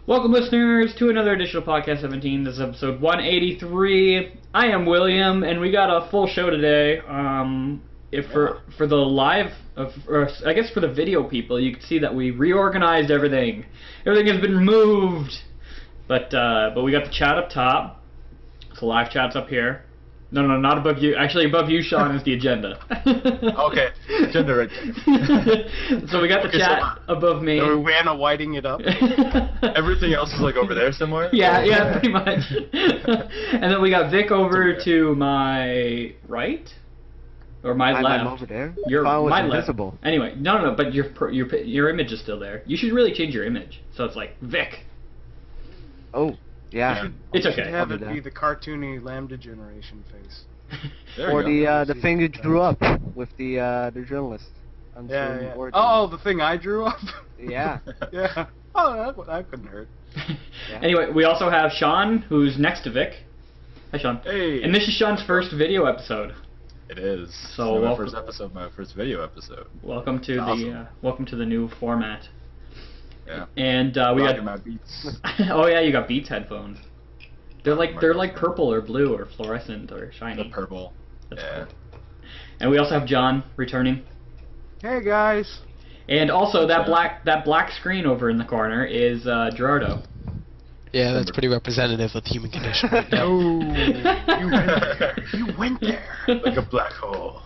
Welcome, listeners, to another edition of Podcast 17. This is episode 183. I am William, and we got a full show today. For the live, or I guess for the video people, you can see that we reorganized everything. Everything has been moved, but we got the chat up top. So live chat's up here. No, not above you. Actually, above you, Sean, is the agenda. Okay, agenda right there. So we got the chat above me. So we ran a whiting it up. Everything else is like over there somewhere? Yeah, pretty much. And then we got Vic over to my right? Or my left? I'm over there. You're my left. Invisible. Anyway, no, but your image is still there. You should really change your image. So it's like, Vic. Oh. Yeah. It's okay. You should have it be the cartoony lambda generation face. Or the thing you drew up with the journalist. Yeah. Oh, the thing I drew up? Yeah. Yeah. Oh, that couldn't hurt. Yeah. Anyway, we also have Sean, who's next to Vic. Hi, Sean. Hey. And this is Sean's first video episode. It is. So my first episode, my first video episode. Welcome to welcome to the new format. Yeah. And we got my Beats. Oh yeah, you got Beats headphones. They're like purple or blue or fluorescent or shiny. The purple. That's cool. And we also have John returning. Hey guys. And also that black screen over in the corner is Gerardo. Yeah, that's pretty representative of the human condition. No, you went there like a black hole.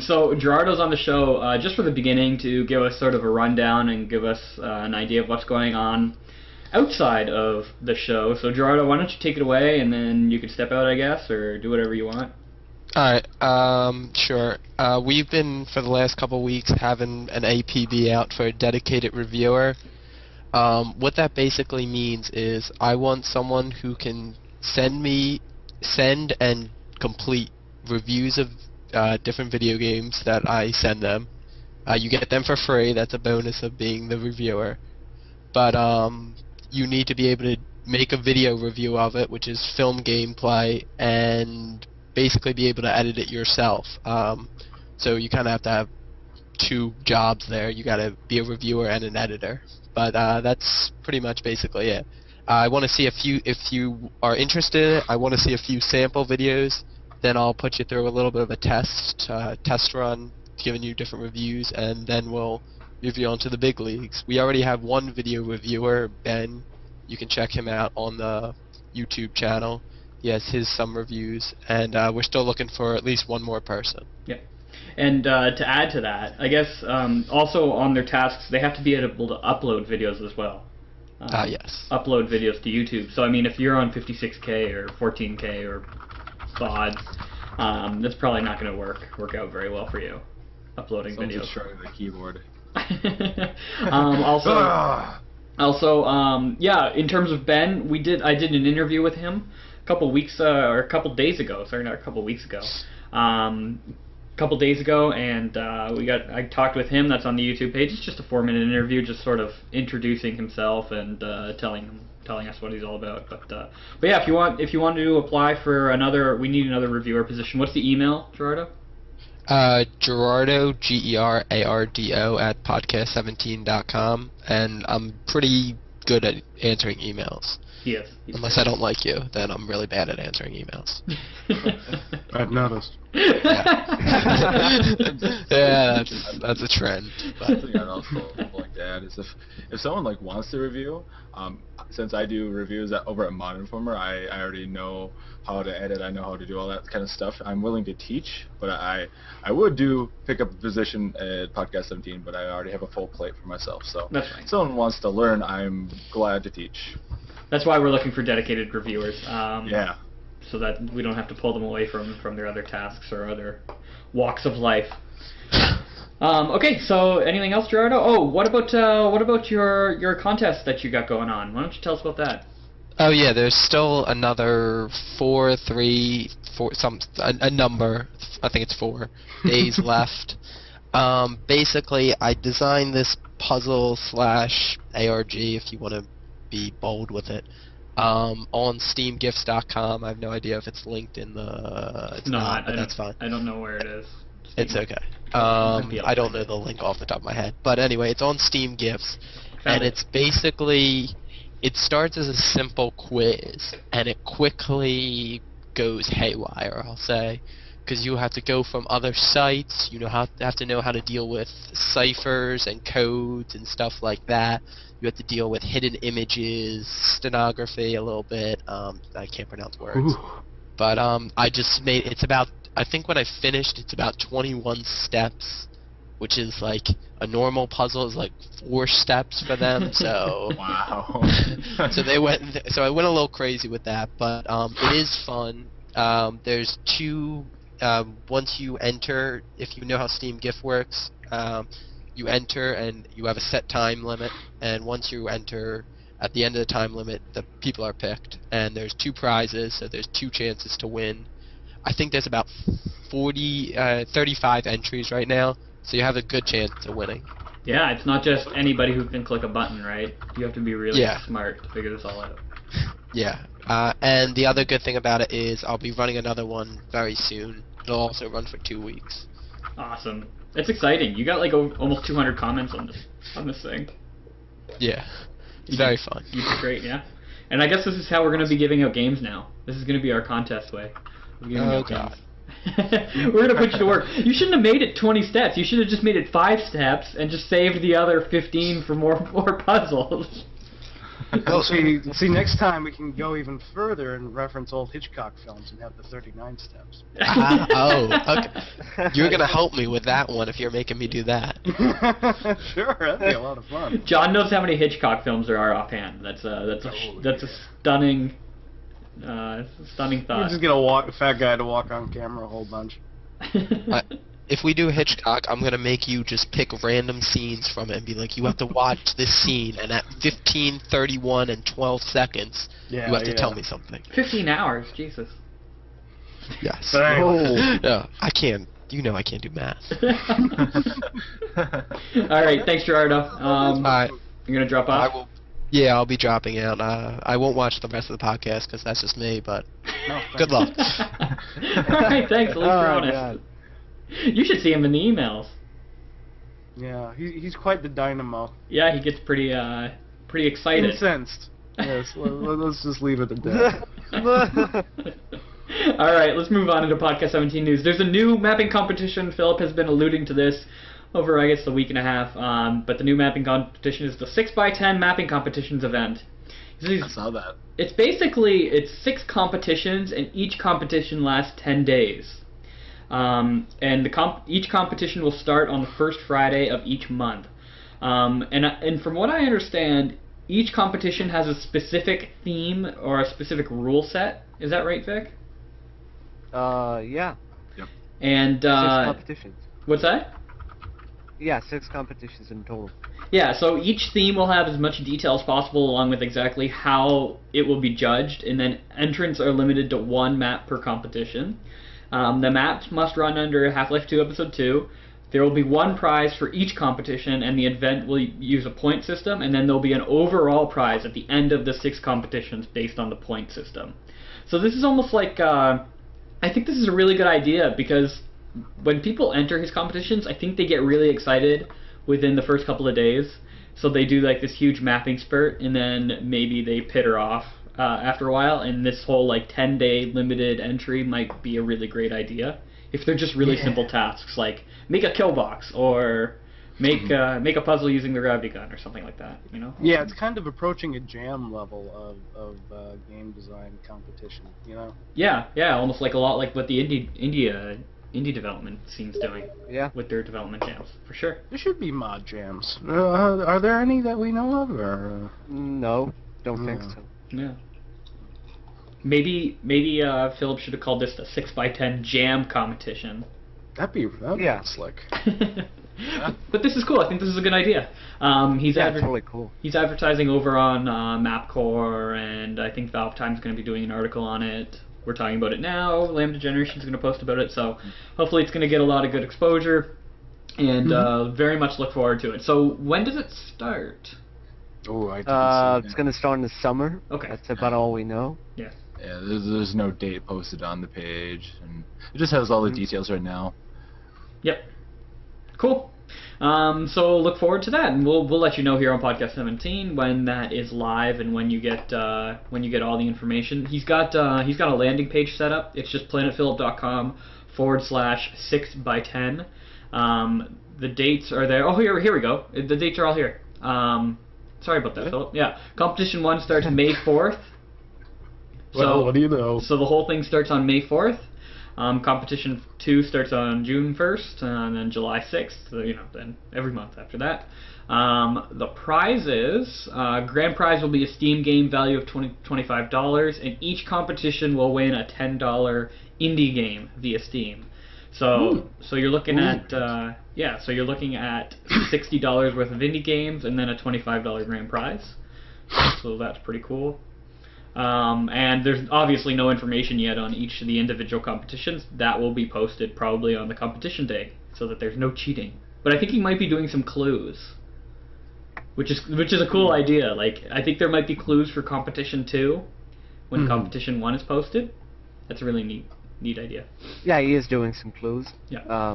So Gerardo's on the show just for the beginning to give us sort of a rundown and give us an idea of what's going on outside of the show. So Gerardo, why don't you take it away, and then you can step out, I guess, or do whatever you want. Alright, sure. We've been, for the last couple weeks, having an APB out for a dedicated reviewer. What that basically means is I want someone who can send and complete reviews of different video games that I send them. You get them for free. That's a bonus of being the reviewer. But you need to be able to make a video review of it, which is film gameplay, and basically be able to edit it yourself. So you kind of have to have two jobs there. You got to be a reviewer and an editor. But that's pretty much basically it. I want to see if you are interested in it, I want to see a few sample videos. Then I'll put you through a little bit of a test run, giving you different reviews, and then we'll move you on to the big leagues. We already have one video reviewer, Ben. You can check him out on the YouTube channel. He has some reviews, and we're still looking for at least one more person. Yep. And to add to that, I guess also on their tasks, they have to be able to upload videos as well. Yes. Upload videos to YouTube. So, I mean, if you're on 56K or 14K or VODs, that's probably not going to work out very well for you, uploading videos. Just shrugging the keyboard. Yeah, in terms of Ben, I did an interview with him a couple days ago. Sorry, not a couple weeks ago. Couple days ago, and I talked with him. That's on the YouTube page. It's just a 4-minute interview, just sort of introducing himself and telling us what he's all about. But yeah, if you want to apply for we need another reviewer position. What's the email, Gerardo? Gerardo, Gerardo at podcast17.com, and I'm pretty good at answering emails. Yes. Unless I don't like you, then I'm really bad at answering emails. I've noticed. Yeah, that's a trend. But the thing I'd also like to add is if someone wants to review, since I do reviews over at Modern Informer, I already know how to edit. I know how to do all that kind of stuff. I'm willing to teach, but I would pick up a position at Podcast 17, but I already have a full plate for myself. So if someone wants to learn, I'm glad to teach. That's why we're looking for dedicated reviewers. Yeah. So that we don't have to pull them away from their other tasks or other walks of life. Okay, so anything else, Gerardo? Oh, what about your contest that you got going on? Why don't you tell us about that? Oh yeah, there's still another a number. I think it's 4 days left. Basically, I designed this puzzle / ARG, if you want to be bold with it, on steamgifts.com. I have no idea if it's linked in the... It's not, but that's fine. I don't know where it is. It's okay. I don't know the link off the top of my head. But anyway, it's on Steam Gifts. And it's basically it starts as a simple quiz, and it quickly goes haywire, I'll say, because you have to go from other sites, have to know how to deal with ciphers and codes and stuff like that. You have to deal with hidden images, stenography a little bit. I can't pronounce words. Ooh. But I think when I finished, it's about 21 steps, which is like a normal puzzle is like 4 steps for them. So Wow. so I went a little crazy with that, but it is fun. There's 2. Once you enter, if you know how Steam Gift works, you enter and you have a set time limit, and once you enter, at the end of the time limit, the people are picked, and there's 2 prizes, so there's 2 chances to win. I think there's about 35 entries right now, so you have a good chance of winning. Yeah, it's not just anybody who can click a button, right? You have to be really smart to figure this all out. Yeah, and the other good thing about it is I'll be running another one very soon. It'll also run for 2 weeks. Awesome. It's exciting. You got like almost 200 comments on this thing. Yeah, it's very fun. You did great, yeah. And I guess this is how we're going to be giving out games now. This is going to be our contest way of giving out God. games. We're going to put you to work. You shouldn't have made it 20 steps. You should have just made it 5 steps and just saved the other 15 for more puzzles. Well, see, next time we can go even further and reference old Hitchcock films and have the 39 steps. Okay. You're gonna help me with that one if you're making me do that. Sure, that'd be a lot of fun. John knows how many Hitchcock films there are offhand. That's a stunning thought. We're just gonna a fat guy to walk on camera a whole bunch. If we do Hitchcock, I'm gonna make you just pick random scenes from it and be like, you have to watch this scene, and at 15, 31, and 12 seconds, you have to tell me something. 15 hours, Jesus. Yes. Oh. No, I can't. I can't do math. All right, thanks, Gerardo. You're gonna drop off. I will. Yeah, I'll be dropping out. I won't watch the rest of the podcast because that's just me. But good luck. All right, thanks. At least you're honest. God. You should see him in the emails. Yeah, he's quite the dynamo. Yeah, he gets pretty excited. Incensed. Yes, let's just leave it at that. All right, let's move on into Podcast 17 news. There's a new mapping competition. Philip has been alluding to this over, I guess, a week and a half. But the new mapping competition is the 6x10 mapping competitions event. I saw that. It's 6 competitions, and each competition lasts 10 days. And each competition will start on the first Friday of each month. And from what I understand, each competition has a specific theme or a specific rule set. Is that right, Vic? Yeah. Yep. And 6 competitions. What's that? Yeah, 6 competitions in total. Yeah, so each theme will have as much detail as possible along with exactly how it will be judged, and then entrants are limited to 1 map per competition. The maps must run under Half-Life 2 Episode 2. There will be 1 prize for each competition, and the event will use a point system, and then there will be an overall prize at the end of the 6 competitions based on the point system. So this is almost like, I think this is a really good idea, because when people enter his competitions, I think they get really excited within the first couple of days. So they do like this huge mapping spurt, and then maybe they pitter off after a while, and this whole like 10-day limited entry might be a really great idea if they're just really simple tasks like make a kill box or make a puzzle using the gravity gun or something like that. Yeah, it's kind of approaching a jam level of game design competition. Yeah, almost like a lot like what the indie development scene's doing. Yeah. With their development jams, for sure. There should be mod jams. Are there any that we know of, or? No, don't think so. Yeah. Maybe Philip should have called this the 6x10 jam competition. That'd be slick. But this is cool. I think this is a good idea. He's totally cool. He's advertising over on MapCore, and I think Valve Time's going to be doing an article on it. We're talking about it now. Lambda Generation's going to post about it, so hopefully it's going to get a lot of good exposure, and very much look forward to it. So when does it start? Oh, I didn't see it's going to start in the summer. Okay. That's about all we know. Yeah. Yeah, there's no date posted on the page, and it just has all the details right now. Yep. Cool. So look forward to that, and we'll let you know here on Podcast 17 when that is live and when you get all the information. He's got a landing page set up. It's just planetphillip.com/6x10. The dates are there. Oh, here we go. The dates are all here. Sorry about that, Philip. Yeah, competition 1 starts May 4th. Well, what do you know? So the whole thing starts on May 4th. Competition 2 starts on June 1st, and then July 6th. So, then every month after that. The prizes, grand prize will be a Steam game value of $25, and each competition will win a $10 indie game via Steam. So you're looking at so you're looking at $60 worth of indie games and then a $25 grand prize. So that's pretty cool. And there's obviously no information yet on each of the individual competitions. That will be posted probably on the competition day, so that there's no cheating. But I think he might be doing some clues, which is a cool idea. Like, I think there might be clues for competition 2 when competition 1 is posted. That's a really neat idea. Yeah, he is doing some clues. Yeah.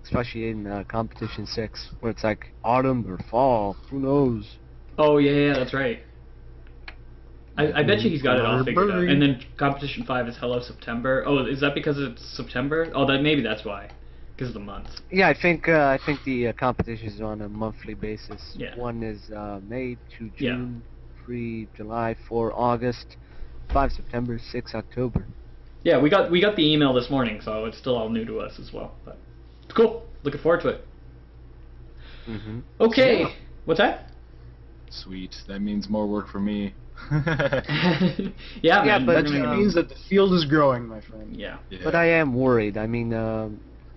Especially in competition 6, where it's like autumn or fall. Who knows? Oh yeah, that's right. I bet you he's got it all figured out. And then competition 5 is Hello September. Oh, is that because it's September? Oh, maybe that's why, because of the months. Yeah, I think the competition is on a monthly basis. Yeah. 1 is May, 2 June, 3 July, 4 August, 5 September, 6 October. Yeah, we got the email this morning, so it's still all new to us as well. But it's cool. Looking forward to it. Okay. Yeah. What's that? Sweet. That means more work for me. Yeah, man. But that means that the field is growing, my friend. Yeah. But I am worried. I mean,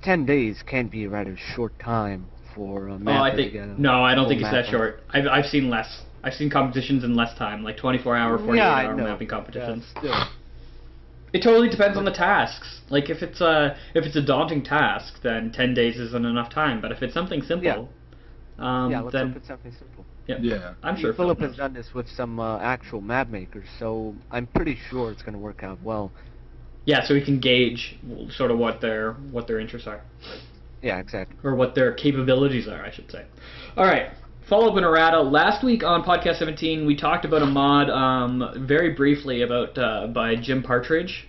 10 days can be a rather short time for a mapper to get a I don't think it's mapper. that short. I've seen less. I've seen competitions in less time, like 24-hour, 48-hour mapping competitions. Yeah. It totally depends on the tasks. Like, if it's a daunting task, then 10 days isn't enough time. But if it's something simple, let's then hope it's something simple. Yeah. I'm sure Philip has done this with some actual map makers, so I'm pretty sure it's going to work out well. Yeah, so we can gauge sort of what their interests are. Yeah, exactly. Or what their capabilities are, I should say. All right. Follow-up and errata. Last week on Podcast 17, we talked about a mod very briefly by Jim Partridge.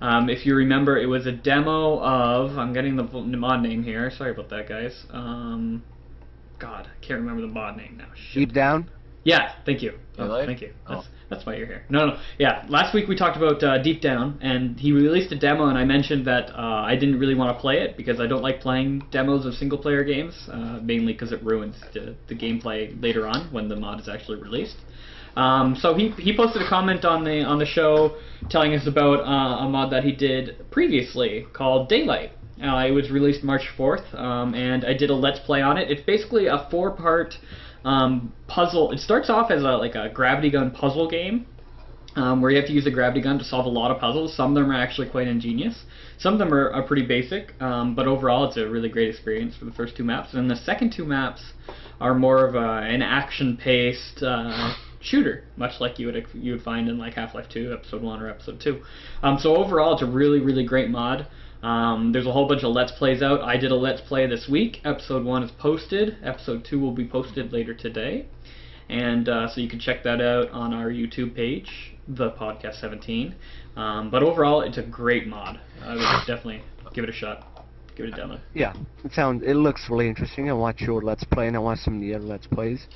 If you remember, it was a demo of... I'm getting the mod name here. Sorry about that, guys. God, I can't remember the mod name now. Shit. Deep Down? Yeah, thank you. Thank you. That's why you're here. No. Yeah, last week we talked about Deep Down, and he released a demo, and I mentioned that I didn't really want to play it because I don't like playing demos of single-player games, mainly because it ruins the gameplay later on when the mod is actually released. So he posted a comment on the show telling us about a mod that he did previously called Daylight. It was released March 4th, and I did a Let's Play on it. It's basically a 4-part puzzle. It starts off as a gravity gun puzzle game, where you have to use a gravity gun to solve a lot of puzzles. Some of them are actually quite ingenious. Some of them are pretty basic, but overall it's a really great experience for the first 2 maps. And the second 2 maps are more of an action-paced shooter, much like you would find in like Half-Life 2, Episode 1 or Episode 2. So overall it's a really, really great mod. There's a whole bunch of Let's Plays out. I did a Let's Play this week. Episode 1 is posted. Episode 2 will be posted later today. And so you can check that out on our YouTube page, The Podcast 17. But overall, it's a great mod. I would definitely give it a shot. Give it a download. Yeah, it looks really interesting. I watched your Let's Play, and I watched some of the other Let's Plays.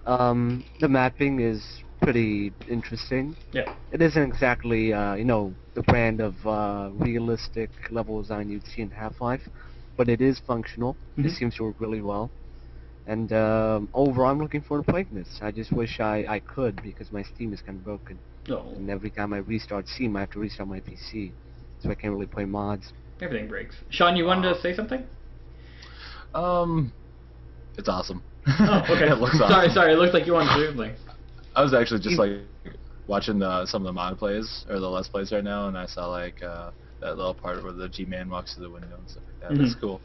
The mapping is pretty interesting. Yeah. It isn't exactly, the brand of realistic level design you'd see in Half-Life, but it is functional. It seems to work really well. And overall, I'm looking forward to playing this. I just wish I could, because my Steam is kind of broken. Oh. And every time I restart Steam, I have to restart my PC. So I can't really play mods. Everything breaks. Sean, you wanted to say something? It's awesome. Oh, okay. It looks awesome. Sorry. It looked like you wanted to say something. I was actually just watching some of the mod plays or the Let's Plays right now, and I saw that little part where the G-Man walks through the window and stuff like that. That's cool.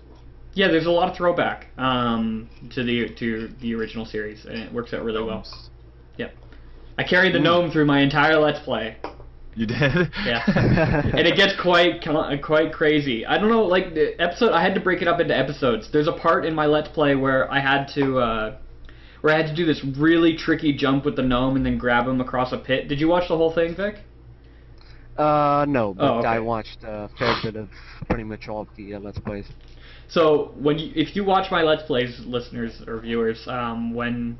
Yeah, there's a lot of throwback to the original series, and it works out really well. Yeah, I carried the gnome through my entire Let's Play. You did? Yeah. And it gets quite crazy. I don't know, like, the episode, I had to break it up into episodes. There's a part in my Let's Play where I had to do this really tricky jump with the gnome and then grab him across a pit. Did you watch the whole thing, Vic? No, but okay. I watched a fair bit of pretty much all of the Let's Plays. So if you watch my Let's Plays, listeners or viewers, when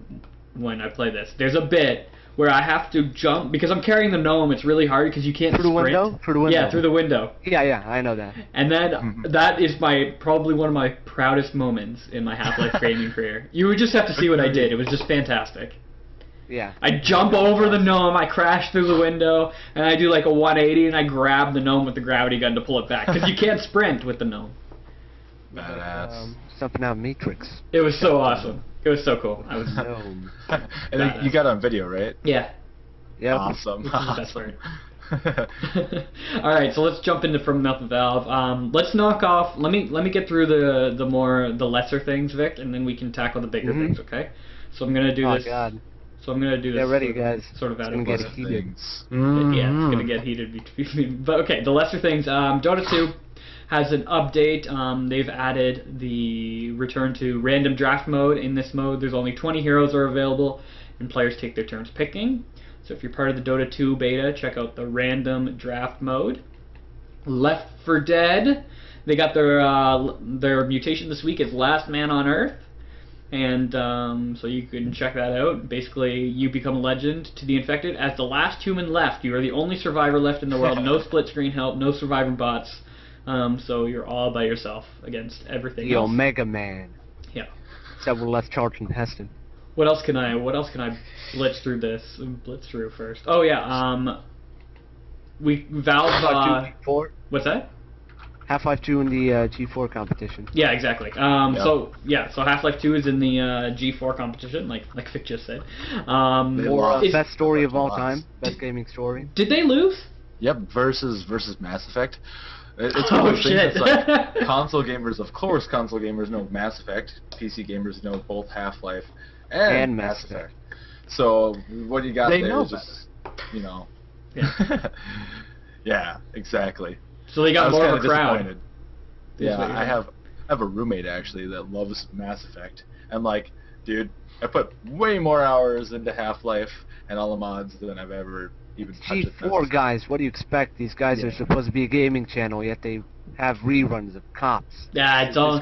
I play this, there's a bit where I have to jump because I'm carrying the gnome. It's really hard because you can't through the window. Through the window. Yeah, through the window. Yeah, I know that. And then that is probably one of my proudest moments in my Half-Life gaming career. You would just have to see what I did. It was just fantastic. Yeah. I jump over the gnome, I crash through the window, and I do like a 180, and I grab the gnome with the gravity gun to pull it back because you can't sprint with the gnome. Badass. Something out of Matrix. It was so awesome. It was so cool. I was Gnome. And then you got it on video, right? Yeah. Yep. Awesome. Which is the best part. Alright, so let's jump into From the Mouth of Valve. Let's knock off, let me get through the lesser things, Vic, and then we can tackle the bigger things, okay? So I'm gonna do this. Oh God. So I'm gonna do this. Get ready, guys. Sort of out of It's gonna order. get heated. Yeah, it's gonna get heated between. But okay, the lesser things. Dota 2 has an update. They've added the return to random draft mode. In this mode, there's only 20 heroes are available, and players take their turns picking. So if you're part of the Dota 2 beta, check out the random draft mode. Left 4 Dead, they got their mutation this week is Last Man on Earth. And so you can check that out. Basically, you become a legend to the infected. As the last human left, you are the only survivor left in the world. No split screen help, no survivor bots. So you're all by yourself against everything The else. Omega Man. Yeah. Except we're left Charlton Heston. What else can I blitz through this? Blitz through first. Oh yeah. Valve. Half-Life 2 G4. What's that? Half-Life 2 in the G4 competition. Yeah, exactly. So Half-Life 2 is in the G4 competition, like Vic just said. Best story of all time. Best gaming story. Did they lose? Yep, versus Mass Effect. It's Oh, one of those things shit. that's like console gamers, of course, console gamers know Mass Effect. PC gamers know both Half-Life and Mass Effect. So what you got They there know is just, you know. Yeah. Yeah, exactly. So they got I was more kinda of a crowd. disappointed. Yeah, what you're I have a roommate actually that loves Mass Effect, and like, dude, I put way more hours into Half-Life and all the mods than I've ever even touched. G4 guys, what do you expect? These guys Yeah. are supposed to be a gaming channel, yet they have reruns of Cops. Yeah, it's all.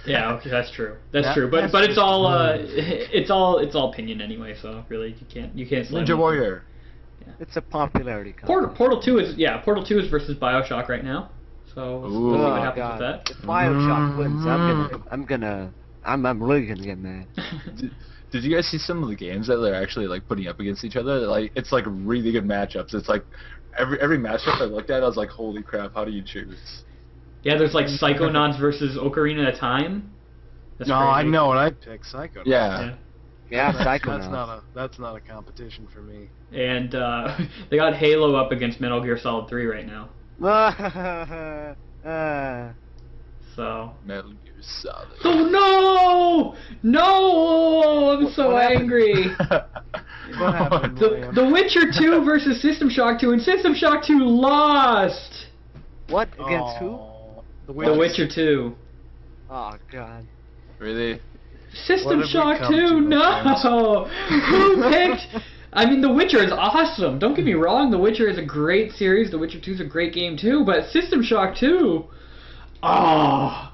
Yeah, okay, that's true. That's Yeah, true. But that's it's all it's all opinion anyway. So really, you can't. slam Ninja them. Warrior. It's a popularity contest. Portal 2 is versus BioShock right now. So we'll see Ooh. what Oh happens God! with that. If BioShock wins, I'm really gonna get mad. Did you guys see some of the games that they're actually like putting up against each other? Like, it's like really good matchups. It's like every matchup I looked at, I was like, holy crap, how do you choose? Yeah, there's like Psychonauts versus Ocarina of Time. That's No, crazy. I know what I'd pick. Psycho. Yeah. Yeah, That's Psychonauts. that's not a competition for me. And they got Halo up against Metal Gear Solid 3 right now. So. Metal Gear Solid. Oh no! I'm so what happened? angry. What happened, William? The Witcher 2 versus System Shock 2, and System Shock 2 lost. What against who? Oh, The The Witcher 2. Oh God! Really? System What have we Shock come 2, to, no! Who picked? I mean, The Witcher is awesome. Don't get me wrong. The Witcher is a great series. The Witcher 2 is a great game too. But System Shock 2, oh.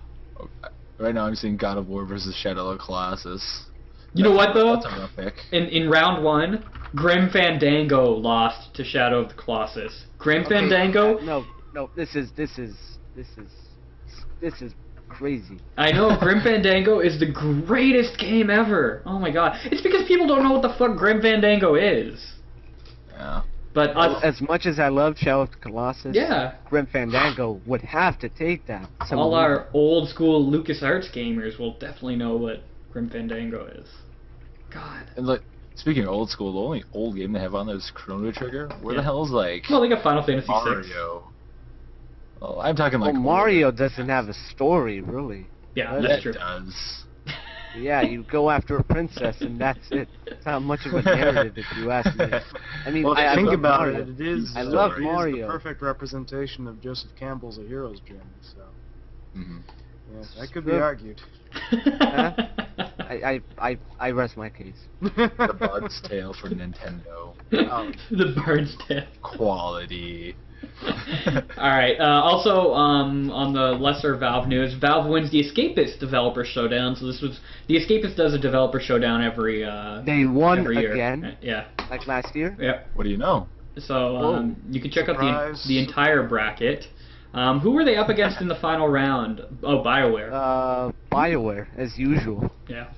Right now I'm seeing God of War versus Shadow of the Colossus. You know what though? That's a rough pick. In round 1, Grim Fandango lost to Shadow of the Colossus. Grim Fandango. No. This is crazy. I know, Grim Fandango is the greatest game ever. Oh my god. It's because people don't know what the fuck Grim Fandango is. Yeah. But us, As much as I love Shadow of the Colossus, yeah, Grim Fandango would have to take that. all our old school LucasArts gamers will definitely know what Grim Fandango is. God. And like, speaking of old school, the only old game they have on there is Chrono Trigger. Where the hell is like Well, they got Final Fantasy VI. Mario? Oh, I'm talking like Well, Mario doesn't have a story, really. Yeah, Yeah, that's it true. does. Yeah, you go after a princess and that's it. It's not much of a narrative, if you ask me. I mean, Well, if I you think love about Mario. it, it is. I love it is Mario. the perfect representation of Joseph Campbell's A Hero's Journey. So, Mm-hmm. yeah, that could be Sure. argued. I rest my case. The Bard's Tale for Nintendo. Oh. The Bird's Tale. Quality. All right. Also, on the lesser Valve news, Valve wins the Escapist Developer Showdown. So this was the Escapist does a Developer Showdown every They won every year. again, Yeah. like last year. Yeah. What do you know? So Whoa. you can check out Surprise. the entire bracket. Who were they up against in the final round? Oh, BioWare. BioWare, as usual. Yeah.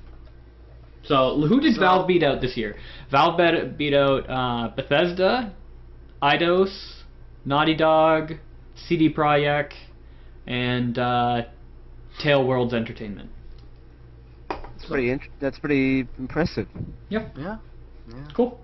So who did Valve beat out this year? Valve beat out Bethesda, Eidos, Naughty Dog, CD Projekt, and Tail Worlds Entertainment. That's pretty impressive. Yep. Yeah. Yeah. Cool.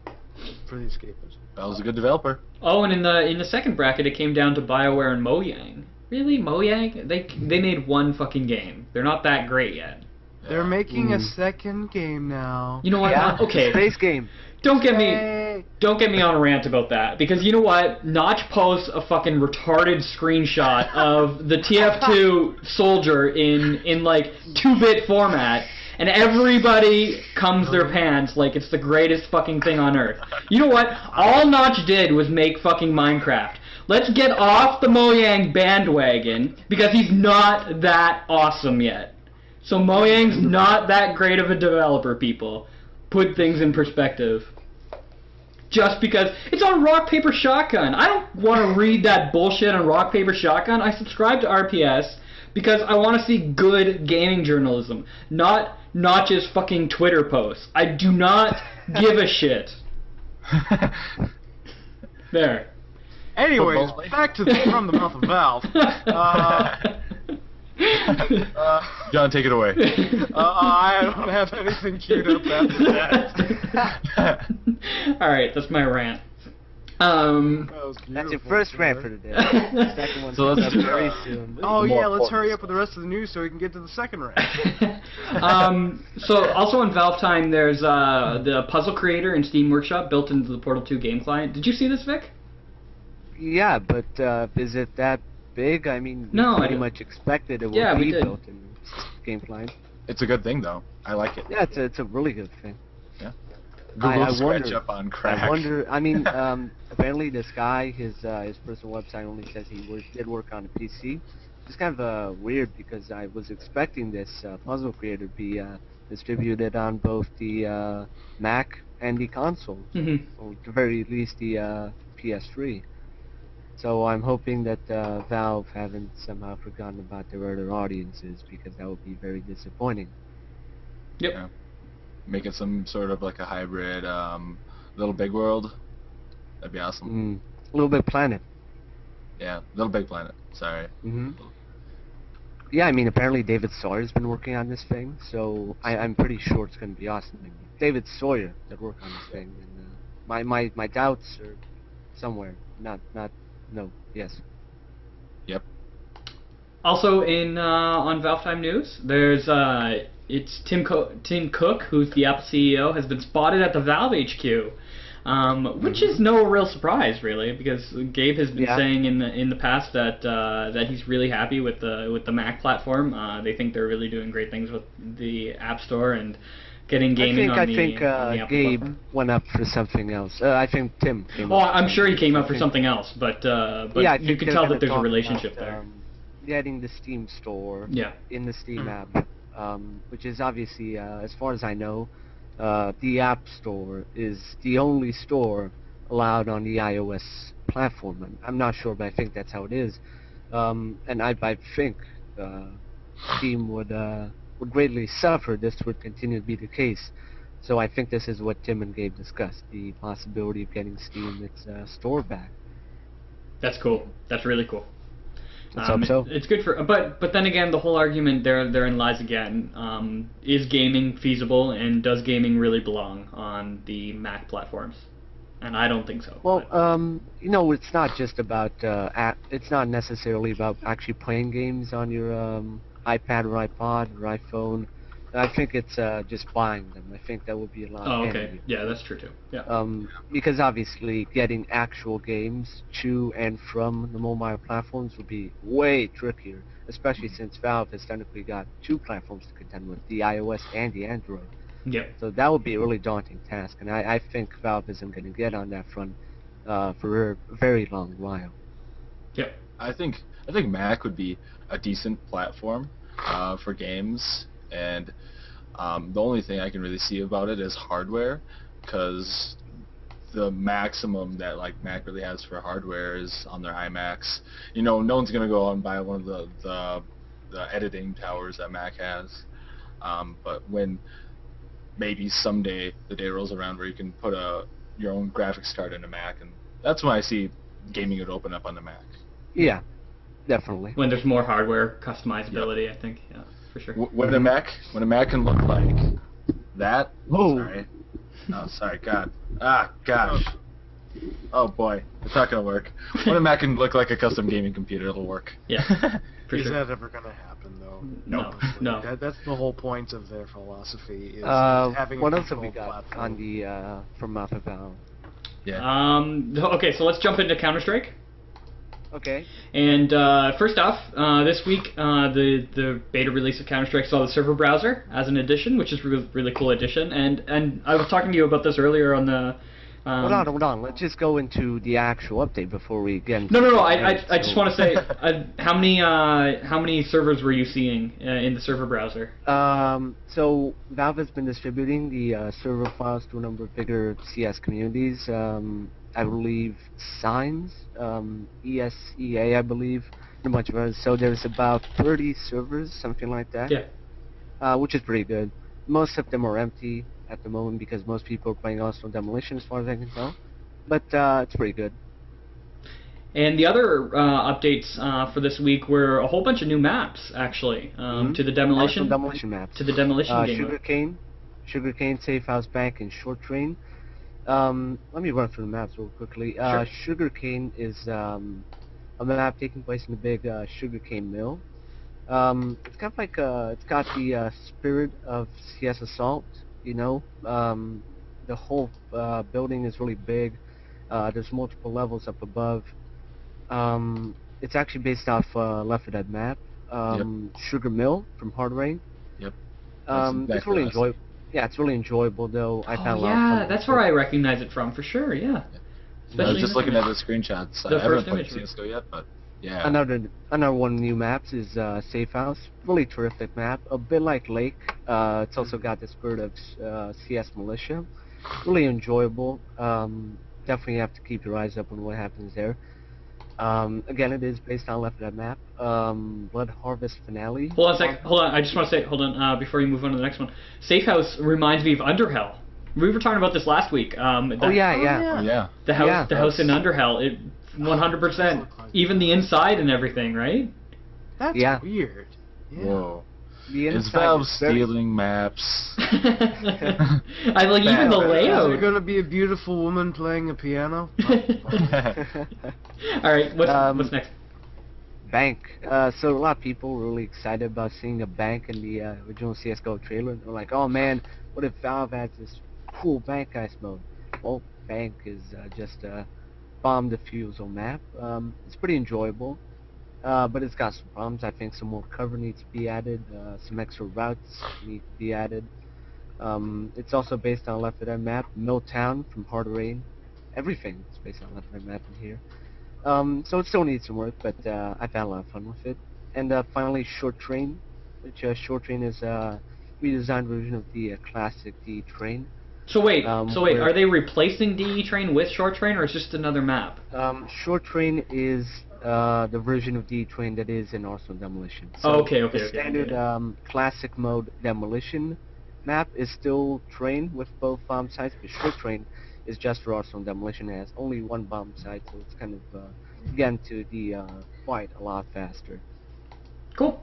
For the escapers. That was a good developer. Oh, and in the second bracket, it came down to BioWare and Mojang. Really, Mojang? They made one fucking game. They're not that great yet. They're making a Mm. second game now. You know what? Yeah. Okay. Space game. Don't get me. Yay. Don't get me on a rant about that, because you know what? Notch posts a fucking retarded screenshot of the TF2 soldier in like 2-bit format, and everybody comes their pants like it's the greatest fucking thing on earth. You know what? All Notch did was make fucking Minecraft. Let's get off the Mojang bandwagon, because he's not that awesome yet. So Mojang's not that great of a developer, people. Put things in perspective. Just because it's on Rock Paper Shotgun. I don't want to read that bullshit on Rock Paper Shotgun. I subscribe to RPS because I want to see good gaming journalism, not just fucking Twitter posts. I do not give a shit. There. Anyways, Football. back to from the mouth of Valve. John, take it away. I don't have anything queued up after that. Alright, that's my rant. That was That's your beautiful, first sir. rant for the day. The second one's So let's coming do, up very soon. Oh More yeah, let's important hurry up with the stuff. rest of the news so we can get to the second rant. So also on Valve Time, there's the Puzzle Creator and Steam Workshop built into the Portal 2 game client. Did you see this, Vic? Yeah, but is it that big? I mean, we No, I pretty don't- much expected it would Yeah, we be did. built in game client. It's a good thing, though. I like it. Yeah, it's a really good thing. Google I scratch wonder- up on crack. I wonder. I mean, apparently this guy, his personal website only says he did work on a PC. It's kind of weird because I was expecting this Puzzle Creator to be distributed on both the Mac and the console, or at the very least the PS3. So I'm hoping that Valve haven't somehow forgotten about their other audiences, because that would be very disappointing. Yep. Yeah. Make it some sort of like a hybrid Little Big World. That'd be awesome. Little Big Planet. Yeah, Little Big Planet. Sorry. Yeah, I mean, apparently David Sawyer's been working on this thing, so I'm pretty sure it's going to be awesome. I mean, David Sawyer that worked on this thing, and my doubts are somewhere. Yes. Yep. Also on Valve Time News, there's it's Tim Cook, who's the Apple CEO, has been spotted at the Valve HQ, which is no real surprise really, because Gabe has been saying in the past that he's really happy with the Mac platform. They think they're really doing great things with the App Store and getting gaming on the Apple Gabe platform. went up for something else. I think Tim came Oh, up for I'm sure he something. came up for something else, but Yeah, I you think can they're tell gonna that there's a talk relationship about, there. Getting the Steam store in the Steam app, which is obviously, as far as I know, the App Store is the only store allowed on the iOS platform. I'm not sure, but I think that's how it is. And I think Steam would greatly suffer if this would continue to be the case. So I think this is what Tim and Gabe discussed, the possibility of getting Steam its store back. That's cool. That's really cool. Let's hope so. It's good for, but then again, the whole argument therein lies again. Is gaming feasible, and does gaming really belong on the Mac platforms? And I don't think so. Well, it's not just about it's not necessarily about actually playing games on your iPad or iPod or iPhone. I think it's just buying them. I think that would be a lot Oh, handier. okay. Yeah, that's true too. Yeah. Because obviously getting actual games to and from the mobile platforms would be way trickier, especially since Valve has technically got two platforms to contend with, the iOS and the Android. Yep. So that would be a really daunting task, and I think Valve isn't going to get on that front for a very long while. Yep. I think Mac would be a decent platform for games, and the only thing I can really see about it is hardware, because the maximum that like Mac really has for hardware is on their iMacs. You know, no one's gonna go out and buy one of the editing towers that Mac has. But when maybe someday the day rolls around where you can put your own graphics card in a Mac, and that's when I see gaming would open up on the Mac. Yeah, definitely. When there's more hardware customizability, I think. Yeah, for sure. When a Mac can look like that. Whoa. Sorry. Oh, sorry. God. Ah, gosh. Oh boy, it's not gonna work. When a Mac can look like a custom gaming computer, it'll work. Yeah. For Is sure. that ever going to happen, though? No. Honestly. No. That's the whole point of their philosophy, is having What a else have we controlled got platform. on the from Alpha Valve? Yeah. Okay, so let's jump into Counter-Strike. Okay. And first off, this week the beta release of Counter-Strike saw the server browser as an addition, which is a really cool addition. And I was talking to you about this earlier on the. Hold on. Let's just go into the actual update before we get into No. the I update, just so- want to say how many servers were you seeing in the server browser? So Valve has been distributing the server files to a number of bigger CS communities. I believe Signs, ESEA, I believe, and a bunch of others. So there's about 30 servers, something like that. Yeah. Which is pretty good. Most of them are empty at the moment because most people are playing Arsenal Demolition, as far as I can tell. But it's pretty good. And the other updates for this week were a whole bunch of new maps, actually, to the demolition. Arsenal Demolition maps. To the demolition game. Sugarcane, Safe House Bank, and Short Train. Let me run through the maps real quickly. Sure. Sugarcane is a map taking place in the big sugarcane mill. It's kind of like it's got the spirit of CS Assault. You know, the whole building is really big. There's multiple levels up above. It's actually based off Left 4 Dead map. Sugar Mill from Hard Rain. Yep. It's really enjoyable. Yeah, it's really enjoyable though. I found a lot of yeah, fun that's with where it. I recognize it from, for sure, yeah. I was Especially just in looking this at the screenshots. The I haven't first played image. CS:GO yet, but yeah. Another one of the new maps is Safe House. Really terrific map. A bit like Lake. It's also got the spirit of CS Militia. Really enjoyable. Definitely have to keep your eyes up on what happens there. Again, it is based on Left 4 Dead map. Blood Harvest Finale. Hold on a sec. Hold on. I just want to say, before you move on to the next one. Safe House reminds me of Underhell. We were talking about this last week. Oh yeah. Yeah. The house, Yeah. the house in Underhell. It 100%. Even the inside and everything, right? That's Yeah. weird. Yeah. Whoa. The Is inside Valve is very- stealing maps? I like even the Bad. Is there layout. going to be a beautiful woman playing a piano? All right, what's next? Bank. So a lot of people were really excited about seeing a bank in the original CS:GO trailer. They're like, "Oh man, what if Valve has this cool bank ice mode?" Well, bank is just a bomb defusal map. It's pretty enjoyable, but it's got some problems. I think some more cover needs to be added. Some extra routes need to be added. It's also based on Left 4 Dead map. Milltown from Hard Rain. Everything is based on Left 4 Dead map in here. So it still needs some work, but I've had a lot of fun with it. And finally, Short Train, which Short Train is a redesigned version of the classic D Train. So wait, where- are they replacing DE Train with Short Train, or it's just another map? Short Train is the version of D Train that is in Arsenal Demolition. So Oh, okay, the standard classic mode Demolition map is still Train with both bomb sites, but Short Train is just for Arsenal Demolition. It has only one bomb site, so it's kind of getting to the fight a lot faster. Cool.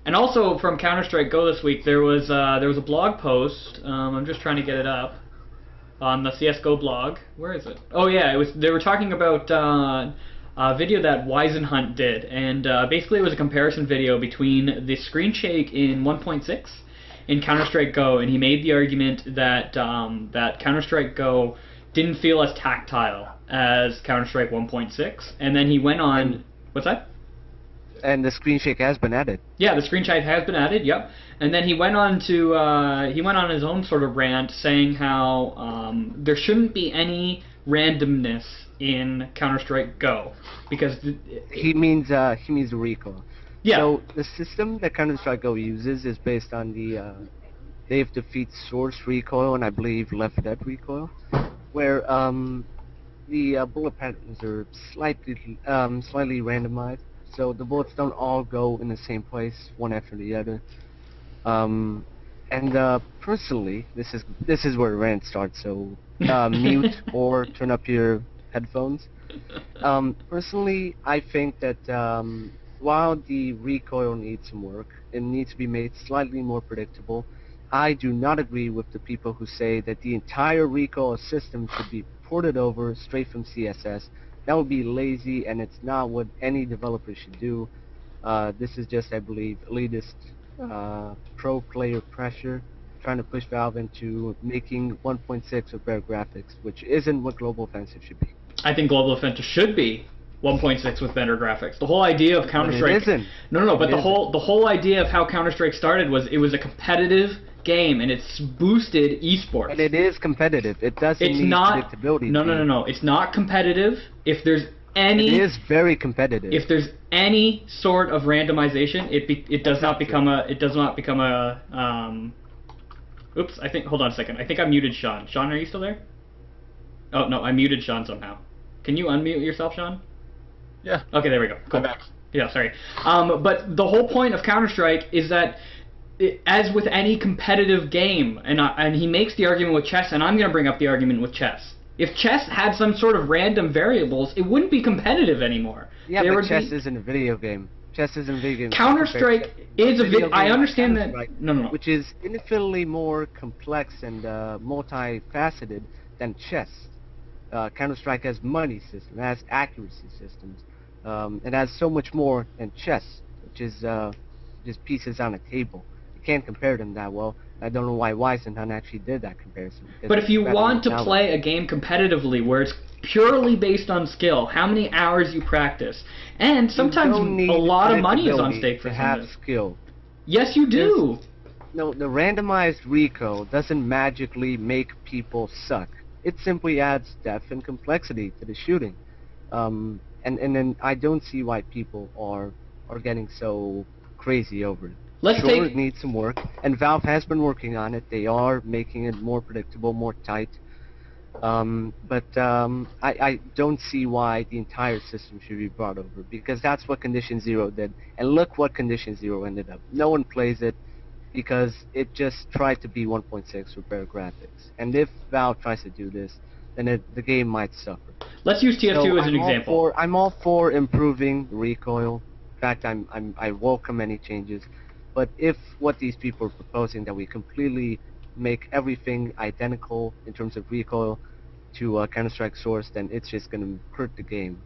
And also from Counter-Strike Go this week, there was a blog post. I'm just trying to get it up on the CS:GO blog. Where is it? Oh yeah, they were talking about a video that Weisenhunt did, and basically it was a comparison video between the screen shake in 1.6 in Counter-Strike Go, and he made the argument that that Counter-Strike Go didn't feel as tactile as Counter-Strike 1.6, and then he went on. What's that? And the screen shake has been added. Yeah, the screen shake has been added. Yep. And then he went on his own sort of rant saying how there shouldn't be any randomness in Counter-Strike Go because he means the recoil. Yeah. So the system that Counter-Strike Go uses is based on the Dave defeat source recoil and I believe left dead recoil, where the bullet patterns are slightly randomized. So the bullets don't all go in the same place, one after the other. Personally, this is where the rant starts. So mute or turn up your headphones. Personally, I think that while the recoil needs some work, it needs to be made slightly more predictable. I do not agree with the people who say that the entire recoil system should be ported over straight from CSS. That would be lazy, and it's not what any developer should do. This is just, I believe, elitist pro player pressure, trying to push Valve into making 1.6 with better graphics, which isn't what Global Offensive should be. I think Global Offensive should be 1.6 with better graphics. The whole idea of Counter-Strike... It isn't. No, but the whole idea of how Counter-Strike started was it was a competitive game, and it's boosted esports. And it is competitive. It doesn't need predictability. No. It's not competitive. If there's any... It is very competitive. If there's any sort of randomization, it does not become a... Oops, hold on a second. I think I muted Sean. Sean, are you still there? Oh, no, I muted Sean somehow. Can you unmute yourself, Sean? Yeah. Okay, there we go. Cool. I'm back. Yeah, sorry. But the whole point of Counter-Strike is that, as with any competitive game, and he makes the argument with chess, and I'm going to bring up the argument with chess. If chess had some sort of random variables, it wouldn't be competitive anymore. Yeah, but chess isn't a video game. Chess isn't a video game. Counter-Strike is a video game. I understand that. No. Which is infinitely more complex and multifaceted than chess. Counter-Strike has money system, it has accuracy systems. It has so much more than chess, which is just pieces on a table. You can't compare them that well. I don't know why Weisenhunt actually did that comparison. But if you want to play a game competitively where it's purely based on skill, how many hours you practice, and sometimes a lot of money is on stake for have skill. Yes, you do. No, the randomized recoil doesn't magically make people suck. It simply adds depth and complexity to the shooting. And then I don't see why people are getting so crazy over it. It needs some work, and Valve has been working on it. They are making it more predictable, more tight. I don't see why the entire system should be brought over, because that's what Condition Zero did. And look what Condition Zero ended up. No one plays it because it just tried to be 1.6 with better graphics. And if Valve tries to do this, then the game might suffer. Let's use TF2 as an example. I'm all for improving recoil. In fact, I welcome any changes. But if what these people are proposing, that we completely make everything identical in terms of recoil to Counter-Strike Source, then it's just going to hurt the game.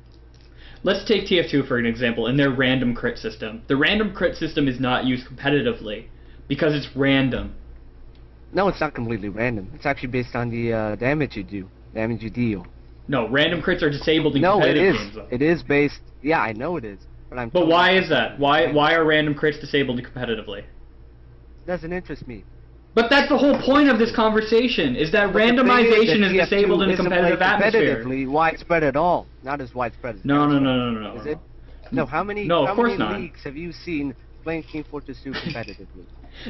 Let's take TF2 for an example, and their random crit system. The random crit system is not used competitively because it's random. No, it's not completely random. It's actually based on the damage you do, damage you deal. No, random crits are disabled in competitive games. No, it is based... Yeah, I know it is. But why is that? Why are random crits disabled competitively? It doesn't interest me. But that's the whole point of this conversation, is that randomization is disabled in a competitive atmosphere. Competitively widespread at all. Not as widespread as No. Is it? No, how many leagues have you seen playing Team Fortress 2 competitively?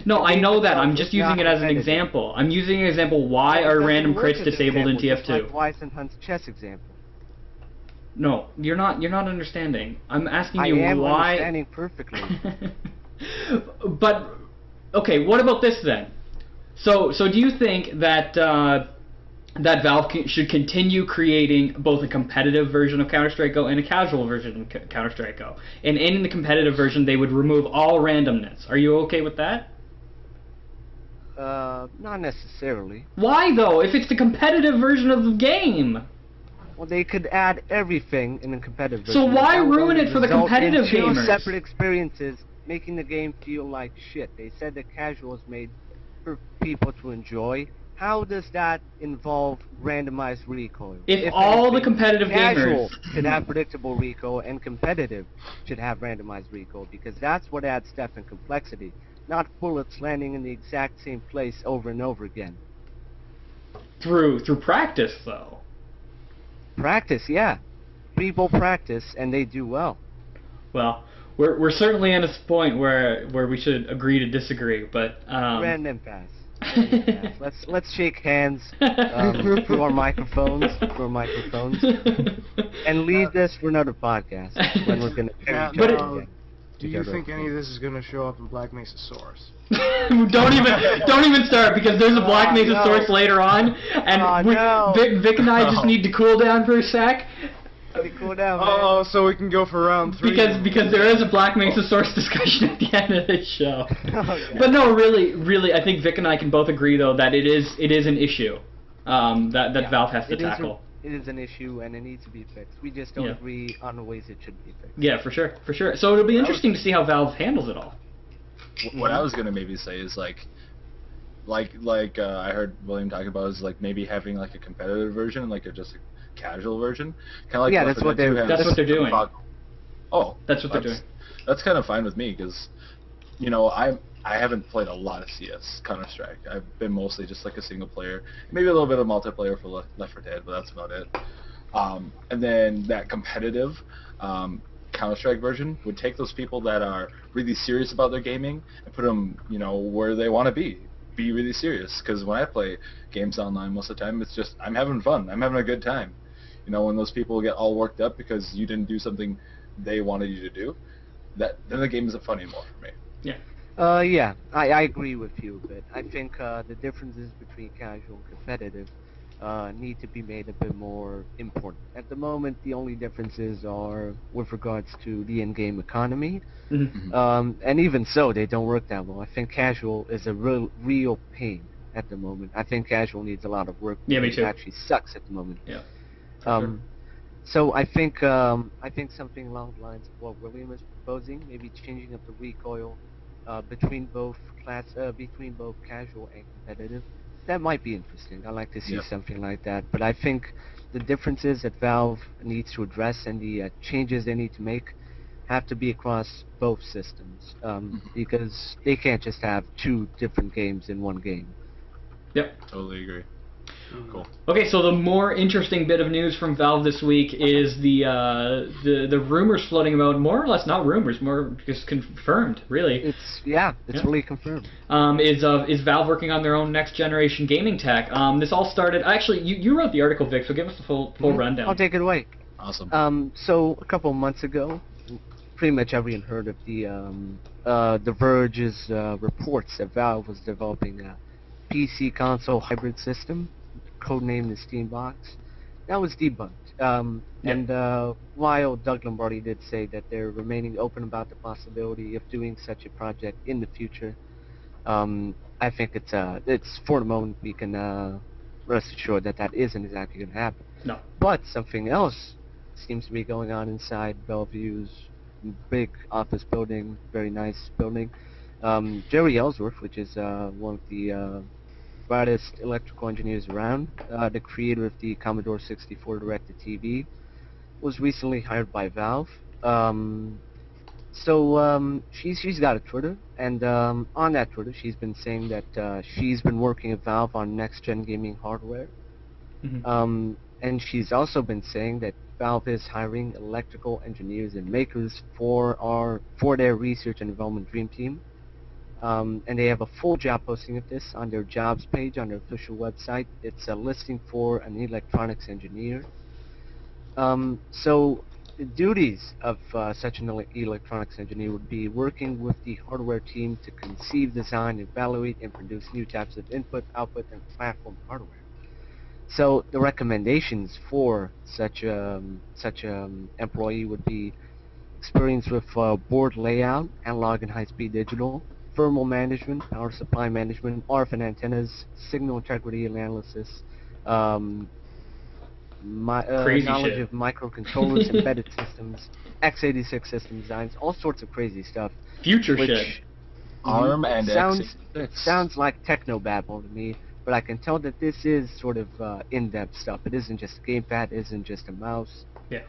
No, I know that. I'm just using it as an example. I'm using an example. Why are random crits disabled in TF2? Like Weisenhunt's chess example. No, you're not understanding. I'm asking you why. I am why. Understanding perfectly. But okay, what about this then? So do you think that that Valve should continue creating both a competitive version of Counter-Strike Go and a casual version of Counter-Strike Go? And in the competitive version, they would remove all randomness. Are you okay with that? Not necessarily. Why though? If it's the competitive version of the game. Well, they could add everything in a competitive version. So why ruin it for the competitive gamers? Two separate experiences, making the game feel like shit. They said that casuals made for people to enjoy, how does that involve randomized recoil? If all the competitive casual gamers should have predictable recoil and competitive should have randomized recoil, because that's what adds depth and complexity, not bullets landing in the exact same place over and over again. through practice though. Practice, yeah. People practice and they do well. Well, we're certainly at a point where we should agree to disagree, but Random pass. Let's shake hands through our microphones, and leave this for another podcast when we're gonna pair each other again. Do you think any of this is going to show up in Black Mesa Source? Don't even start, because there's a Black Mesa source later on, and Vic and I just need to cool down for a sec. Cool down, man. Oh, so we can go for round 3. Because there is a Black Mesa source discussion at the end of this show. Okay. But no, really, I think Vic and I can both agree though that it is an issue that Valve has to tackle. It is an issue and it needs to be fixed. We just don't agree on the ways it should be fixed. Yeah, for sure. So it'll be interesting to see how Valve handles it all. What I was gonna maybe say is like I heard William talking about is like maybe having like a competitive version and like just a casual version, kind of like that's what they're doing. Oh, that's what they're doing. That's kind of fine with me because, you know, I haven't played a lot of CS, Counter-Strike. I've been mostly just like a single player, maybe a little bit of multiplayer for Left 4 Dead, but that's about it. And then that competitive Counter-Strike version would take those people that are really serious about their gaming and put them, you know, where they want to be really serious. Because when I play games online most of the time, it's just I'm having fun, I'm having a good time. You know, when those people get all worked up because you didn't do something they wanted you to do, then the game isn't fun anymore for me. Yeah. Yeah, I agree with you, but I think the differences between casual and competitive need to be made a bit more important. At the moment, the only differences are with regards to the in-game economy, and even so, they don't work that well. I think casual is a real pain at the moment. I think casual needs a lot of work. Yeah, me too. It actually sucks at the moment. Yeah. Sure. So I think something along the lines of what William is proposing, maybe changing up the recoil between both casual and competitive. That might be interesting. I'd like to see something like that. But I think the differences that Valve needs to address and the changes they need to make have to be across both systems, because they can't just have two different games in one game. Yep. Totally agree. Cool. Okay, so the more interesting bit of news from Valve this week is the rumors floating about, more or less not rumors, more just confirmed, really. It's really confirmed. Is Valve working on their own next generation gaming tech? This all started. Actually, you wrote the article, Vic, so give us the full rundown. I'll take it away. Awesome. So a couple of months ago, pretty much everyone heard of the Verge's reports that Valve was developing a PC console hybrid system, codenamed the Steambox. That was debunked. And while Doug Lombardi did say that they're remaining open about the possibility of doing such a project in the future, I think it's for the moment we can rest assured that isn't exactly going to happen. No. But something else seems to be going on inside Bellevue's big office building, very nice building. Jerry Ellsworth, which is one of the brightest electrical engineers around, the creator of the Commodore 64 Direct-to-TV, was recently hired by Valve. So she's got a Twitter, and on that Twitter she's been saying that she's been working at Valve on next-gen gaming hardware. And she's also been saying that Valve is hiring electrical engineers and makers for their research and development dream team. And they have a full job posting of this on their jobs page on their official website. It's a listing for an electronics engineer. So the duties of such an electronics engineer would be working with the hardware team to conceive, design, evaluate, and produce new types of input, output, and platform hardware. So the recommendations for such employee would be experience with board layout, analog and high-speed digital, thermal management, power supply management, RF and antennas, signal integrity analysis, knowledge of microcontrollers, embedded systems, x86 system designs, all sorts of crazy stuff. Future shit. ARM and It sounds like technobabble to me, but I can tell that this is sort of in-depth stuff. It isn't just a gamepad, it isn't just a mouse. Yeah.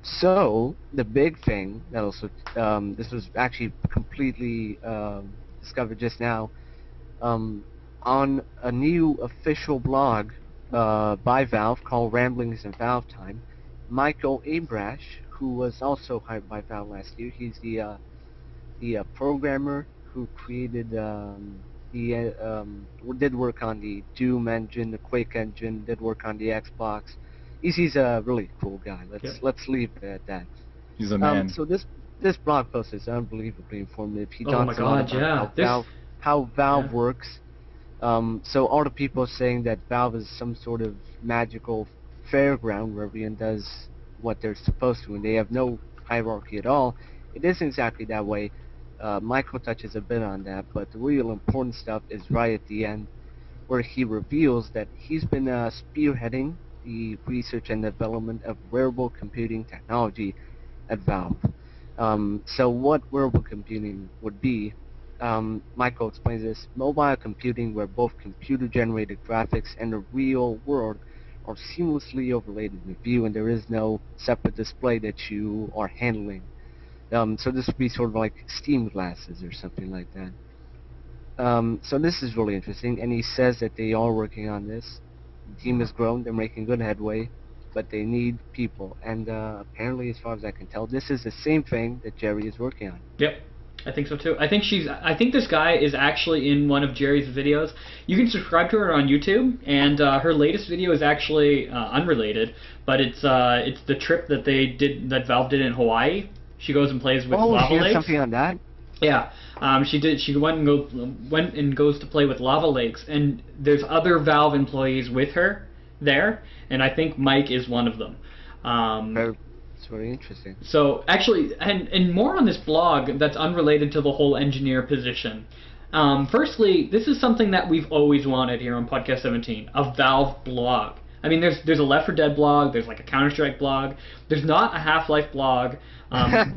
So the big thing that also this was actually completely discovered just now on a new official blog by Valve called Ramblings in Valve Time. Michael Abrash, who was also hired by Valve last year, he's the programmer who created did work on the Doom engine, the Quake engine, did work on the Xbox. He's a really cool guy. Let's leave it at that. He's a man. So this blog post is unbelievably informative. He Oh talks my a lot God, about how Valve yeah. works. So all the people saying that Valve is some sort of magical fairground where everyone does what they're supposed to and they have no hierarchy at all. It isn't exactly that way. Michael touches a bit on that, but the real important stuff is right at the end, where he reveals that he's been spearheading the research and development of wearable computing technology at Valve. So what wearable computing would be, Michael explains this: mobile computing where both computer-generated graphics and the real world are seamlessly overlaid in view, and there is no separate display that you are handling. So this would be sort of like Steam glasses or something like that. So this is really interesting, and he says that they are working on this. The team has grown, they're making good headway, but they need people, and apparently, as far as I can tell, this is the same thing that Jerry is working on. Yep. I think so too. I think this guy is actually in one of Jerry's videos. You can subscribe to her on YouTube, and her latest video is actually unrelated, but it's the trip that Valve did in Hawaii. She goes and plays with lava she has lakes. something on that? Yeah, she went and goes to play with lava lakes, and there's other Valve employees with her there, and I think Mike is one of them. It's very interesting. So actually, and more on this blog that's unrelated to the whole engineer position. Firstly, this is something that we've always wanted here on Podcast 17, a Valve blog. I mean, there's a Left 4 Dead blog, there's like a Counter-Strike blog, there's not a Half-Life blog,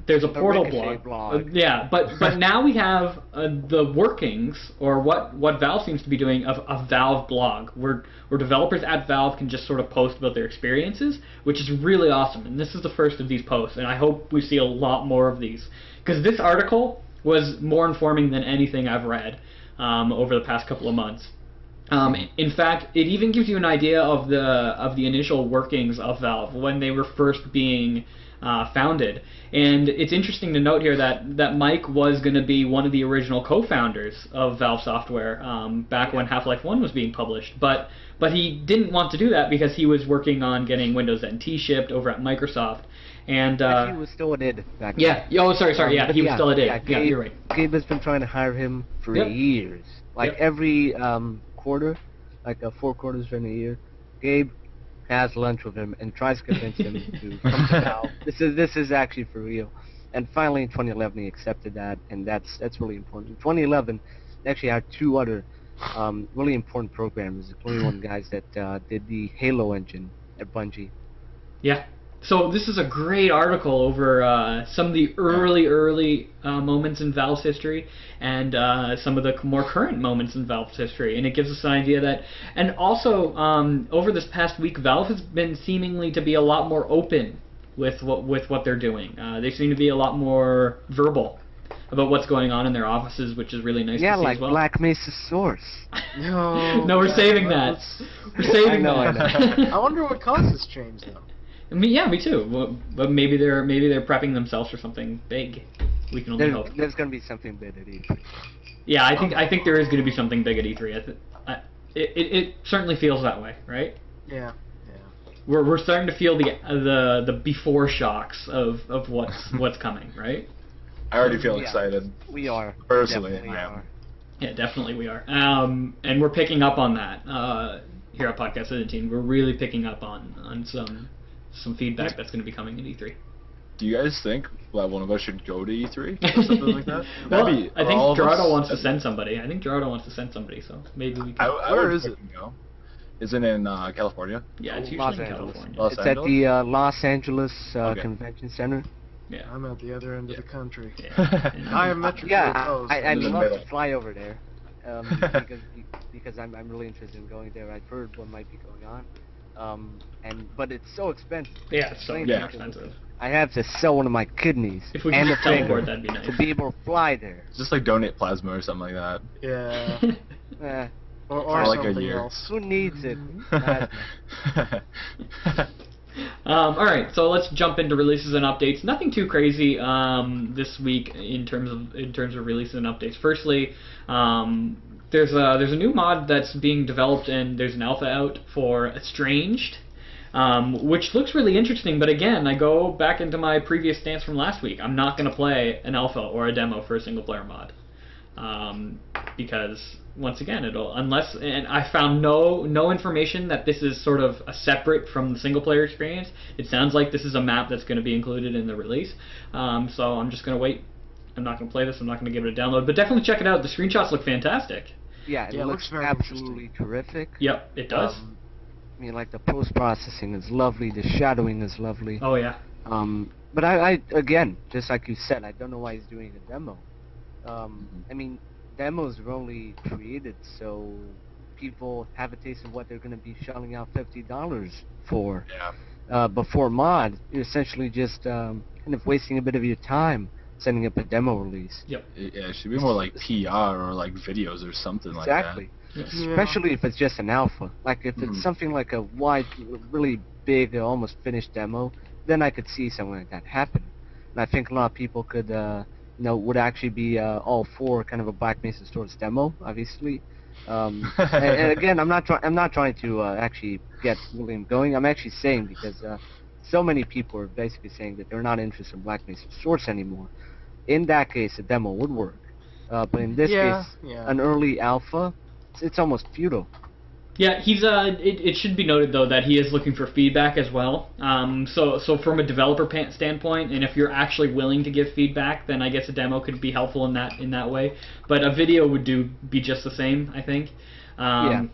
there's a Portal blog. Yeah, but now we have the workings, or what Valve seems to be doing, of a Valve blog, where developers at Valve can just sort of post about their experiences, which is really awesome. And this is the first of these posts, and I hope we see a lot more of these. Because this article was more informing than anything I've read over the past couple of months. In fact, it even gives you an idea of the initial workings of Valve when they were first being founded. And it's interesting to note here that Mike was going to be one of the original co-founders of Valve Software back when Half-Life 1 was being published. But he didn't want to do that because he was working on getting Windows NT shipped over at Microsoft. And he was still an id back then. Yeah. Oh, sorry. Yeah, he was still an id. Yeah, you're right. Gabe has been trying to hire him for years. Like every quarter, like 4 quarters during a year, Gabe has lunch with him and tries to convince him to come to Valve. This is actually for real. And finally, in 2011, he accepted that, and that's really important. In 2011, they actually had 2 other really important programmers, the 21 guys that did the Halo engine at Bungie. Yeah. So this is a great article over some of the early moments in Valve's history and some of the more current moments in Valve's history, and it gives us an idea that, and also over this past week, Valve has been seemingly to be a lot more open with what they're doing. They seem to be a lot more verbal about what's going on in their offices, which is really nice to see like as well. Black Mesa Source. No, we're saving that. We're saving that. I know. I wonder what caused this change, though. Me too. Well, but maybe they're prepping themselves for something big. We can only hope. There's going to be something big at E3. Yeah, I think there is going to be something big at E3. It certainly feels that way, right? Yeah. We're starting to feel the before shocks of what's coming, right? I already feel excited. We are. Personally, I am. Yeah, definitely we are. And we're picking up on that here at Podcast 17. We're really picking up on some feedback that's going to be coming in E3. Do you guys think that one of us should go to E3 or something like that? Well, I think Gerardo wants to send somebody. So maybe we can. Where is it? Is it in California? Yeah, it's usually in California. It's at the Los Angeles Convention Center. Yeah. I'm at the other end of the country. Yeah. Diametrically Yeah, opposed. I'd In the love middle. to fly over there, because I'm really interested in going there. I've heard what might be going on, but it's so expensive. Yeah, it's so Plain Yeah. expensive. I have to sell one of my kidneys If we and could a teleport, finger that'd be nice. to be able to fly there. Just like donate plasma or something like that. Yeah. Eh, Or like a something year. else. who needs it? All right, so let's jump into releases and updates. Nothing too crazy this week in terms of releases and updates. Firstly, there's a new mod that's being developed, and there's an alpha out for Estranged, which looks really interesting. But again, I go back into my previous stance from last week. I'm not going to play an alpha or a demo for a single player mod, because once again, and I found no information that this is sort of a separate from the single player experience. It sounds like this is a map that's going to be included in the release. So I'm just going to wait. I'm not going to play this. I'm not going to give it a download, but definitely check it out. The screenshots look fantastic. Yeah, Yeah, it it looks looks very absolutely terrific. Yep, it does. I mean, like the post-processing is lovely, the shadowing is lovely. Oh yeah. But I again, just like you said, I don't know why he's doing a demo. I mean, demos are only created so people have a taste of what they're going to be shelling out $50 for. Yeah. Before mod, you're essentially just kind of wasting a bit of your time setting up a demo release. Yep. Yeah, it should be more like PR or like videos or something Exactly. Yes. Especially if it's just an alpha. Like if it's something like a wide, really big, almost finished demo, then I could see something like that happen. And I think a lot of people could, would actually be all for kind of a Black Mesa Stores demo, obviously. And again, I'm not trying to actually get William going. I'm actually saying because so many people are basically saying that they're not interested in Black Mesa Stores anymore. In that case, a demo would work. But in this case, an early alpha, it's almost futile. Yeah, he's it should be noted though that he is looking for feedback as well. So from a developer standpoint, and if you're actually willing to give feedback, then I guess a demo could be helpful in that way. But a video would be just the same, I think. So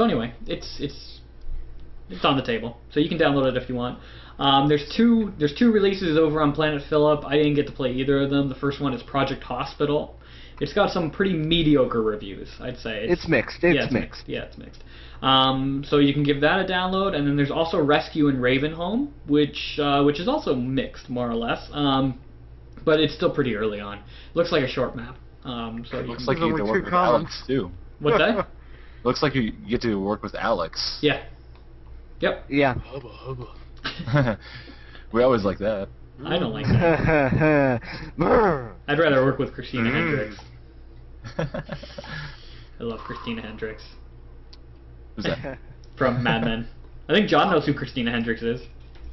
anyway, it's on the table, so you can download it if you want. There's two releases over on Planet Phillip. I didn't get to play either of them. The first one is Project Hospital. It's got some pretty mediocre reviews, I'd say. It's mixed. It's mixed. Yeah, it's mixed. So you can give that a download, and then there's also Rescue in Ravenholm, which is also mixed, more or less. But it's still pretty early on. Looks like a short map. So It looks like you get to work with Alex too. What's that? Looks like you get to work with Alex. Yeah. Yep. Yeah. Hubba hubba. We always like that. I don't like that. I'd rather work with Christina Hendricks. I love Christina Hendricks. Who's that? From Mad Men. I think John knows who Christina Hendricks is.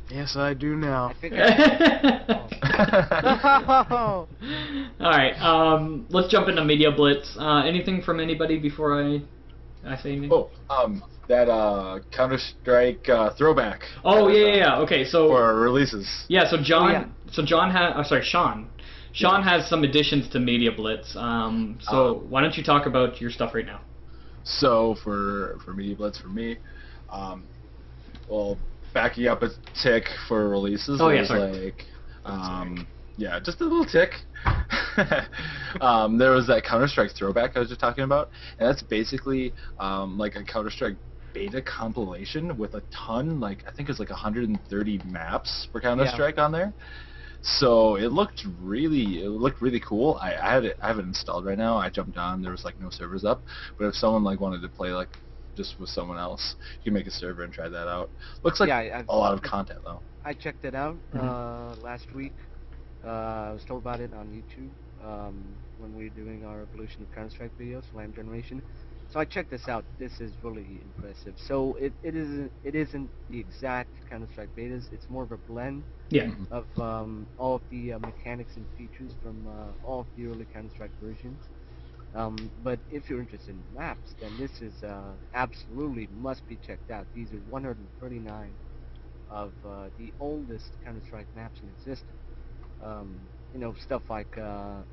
Yes, I do now. I think Alright, let's jump into Media Blitz. Anything from anybody before I say anything? That Counter-Strike throwback. Oh yeah. Okay, so for releases. Yeah, so Sean. Sean has some additions to Media Blitz. So why don't you talk about your stuff right now? So for Media Blitz for me, well, backing up a tick for releases. Oh yeah, sorry. Just a little tick. There was that Counter-Strike throwback I was just talking about, and that's basically like a Counter-Strike beta compilation with a ton, I think it's 130 maps for Counter-Strike on there. So it looked really cool. I have it installed right now. I jumped on. There was no servers up, but if someone wanted to play just with someone else, you can make a server and try that out. Looks like a lot of content though. I checked it out last week. I was told about it on YouTube when we were doing our Evolution of Counter-Strike videos, Lamb Generation. So I checked this out. This is really impressive. So it isn't the exact Counter-Strike betas. It's more of a blend of all of the mechanics and features from all of the early Counter-Strike versions. But if you're interested in maps, then this is absolutely must be checked out. These are 139 of the oldest Counter-Strike maps in existence. Stuff like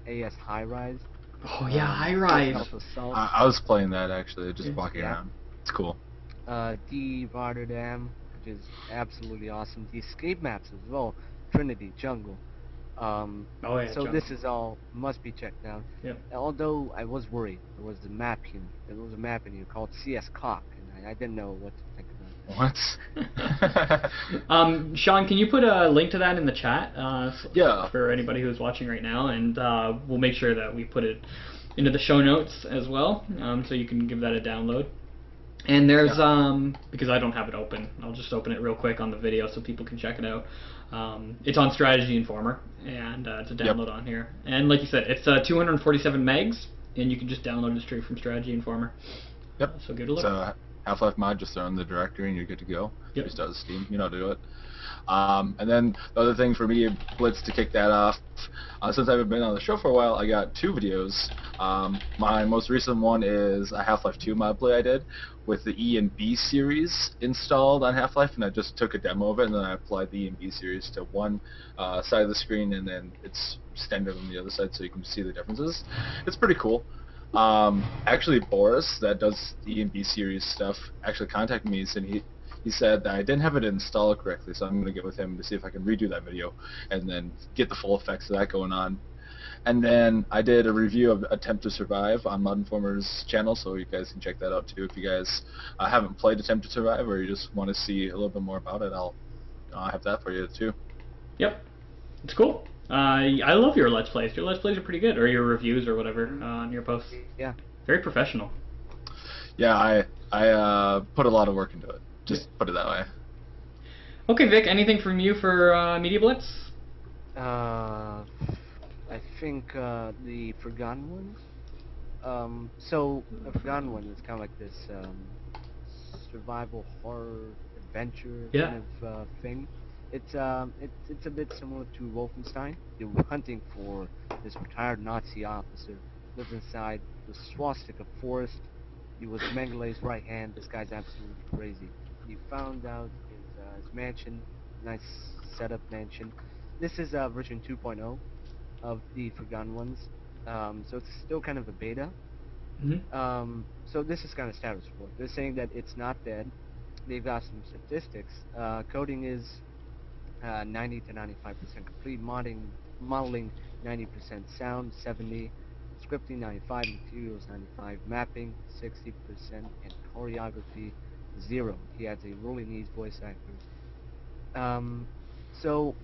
AS High Rise. Oh yeah, High Rise. I was playing that actually, just walking around. It's cool. D Rotterdam, which is absolutely awesome. The escape maps as well. Trinity Jungle. Oh yeah. So John. this is all must be checked out. Yep. Although I was worried, there was a map here. There was a map in here called CS Cock, and I didn't know what to think about that. What? Sean, can you put a link to that in the chat? Yeah. For anybody who's watching right now, and we'll make sure that we put it into the show notes as well, so you can give that a download. And there's because I don't have it open, I'll just open it real quick on the video so people can check it out. It's on Strategy Informer, and it's a download on here. And like you said, it's 247 megs, and you can just download it straight from Strategy Informer. Yep. So give it a look. So Half-Life mod, just throw in the directory and you're good to go. Yep. Just out of Steam, you know how to do it. And then the other thing for me, Blitz, to kick that off, since I've been on the show for a while, I got 2 videos. My most recent one is a Half-Life 2 mod play I did with the E and B series installed on Half-Life, and I just took a demo of it, and then I applied the E and B series to one side of the screen, and then it's extended on the other side so you can see the differences. It's pretty cool. Actually, Boris, that does the E and B series stuff, actually contacted me, and he said that I didn't have it installed correctly, so I'm going to get with him to see if I can redo that video and then get the full effects of that going on. And then I did a review of Attempt to Survive on Mod Informer's channel, so you guys can check that out too. If you guys haven't played Attempt to Survive or you just want to see a little bit more about it, I'll have that for you too. Yep, it's cool. I love your Let's Plays. Your Let's Plays are pretty good, or your reviews or whatever on your posts. Yeah. Very professional. Yeah, I put a lot of work into it. Just put it that way. Okay, Vic, anything from you for Media Blitz? I think the Forgotten Ones. So the Forgotten One is kind of like this survival horror adventure kind of thing. It's a bit similar to Wolfenstein. You're hunting for this retired Nazi officer, lives inside the swastika forest. He was Mengelay's right hand. This guy's absolutely crazy. You found out his mansion, nice setup mansion. This is version 2.0 of the Forgotten Ones, so it's still kind of a beta. So this is kind of status report. They're saying that it's not dead. They've got some statistics. Coding is 90 to 95% complete. Modeling 90%. Sound 70. Scripting 95. Materials 95. Mapping 60%. And choreography 0. He has a rolling knees voice actor. So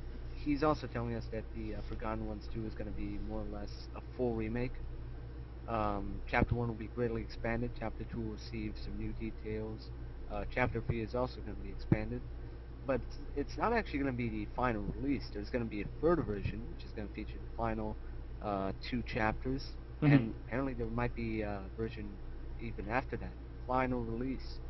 he's also telling us that the Forgotten Ones 2 is going to be more or less a full remake. Chapter 1 will be greatly expanded. Chapter 2 will receive some new details. Chapter 3 is also going to be expanded. But it's not actually going to be the final release. There's going to be a third version, which is going to feature the final 2 chapters. And apparently there might be a version even after that. Final release.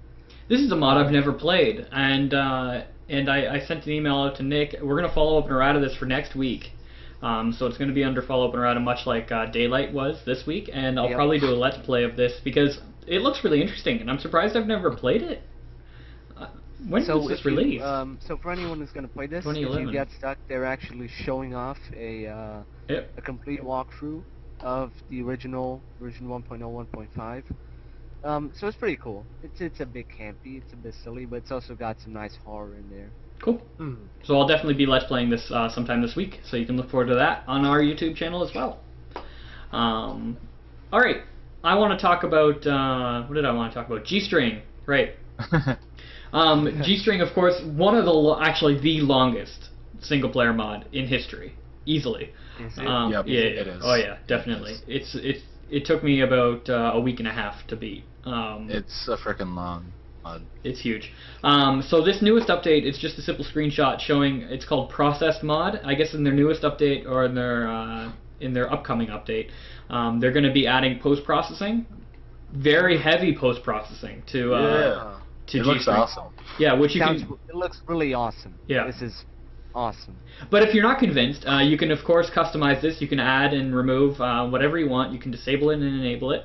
This is a mod I've never played, and I sent an email out to Nick. We're going to follow up and errata this for next week. So it's going to be under follow up and errata, much like Daylight was this week, and I'll probably do a let's play of this because it looks really interesting, and I'm surprised I've never played it. When was this released? So for anyone who's going to play this, if 2011. you get stuck, they're actually showing off a complete walkthrough of the original version 1.0, 1.5. So it's pretty cool. It's a bit campy, it's a bit silly, but it's also got some nice horror in there. Cool. So I'll definitely be let's playing this sometime this week, so you can look forward to that on our YouTube channel as well. All right, I want to talk about what did I want to talk about? G-String, right? G-String, of course, one of the actually the longest single-player mod in history, easily. Is it? Yep, it is. Oh yeah, definitely. It took me about a week and a half to beat. It's a frickin' long mod. It's huge. So this newest update is just a simple screenshot showing it's called Processed Mod. I guess in their newest update or in their upcoming update, they're going to be adding post-processing, very heavy post-processing to It looks awesome. Yeah, which It looks really awesome. Yeah. This is awesome. But if you're not convinced, you can of course customize this. You can add and remove whatever you want. You can disable it and enable it.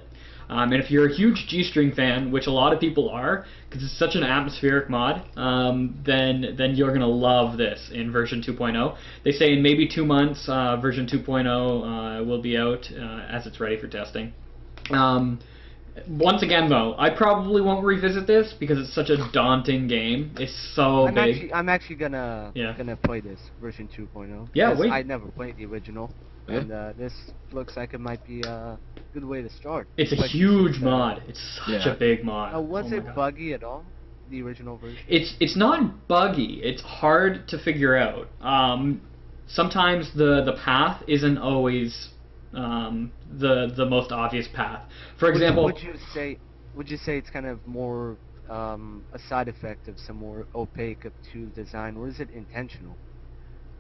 And if you're a huge G-String fan, which a lot of people are, because it's such an atmospheric mod, then you're gonna love this in version 2.0. They say in maybe 2 months, version 2.0 will be out as it's ready for testing. Once again, though, I probably won't revisit this because it's such a daunting game. It's so big. I'm actually gonna Yeah. play this version 2.0. Yeah, because wait. I never played the original, Yeah. and this looks like it might be a good way to start. It's a Especially huge since, mod. It's such Yeah. a big mod. Was Oh my it God. buggy at all? The original version? It's not buggy. It's hard to figure out. Sometimes the path isn't always the most obvious path. For example, would you say it's kind of more a side effect of some more opaque, obtuse design, or is it intentional?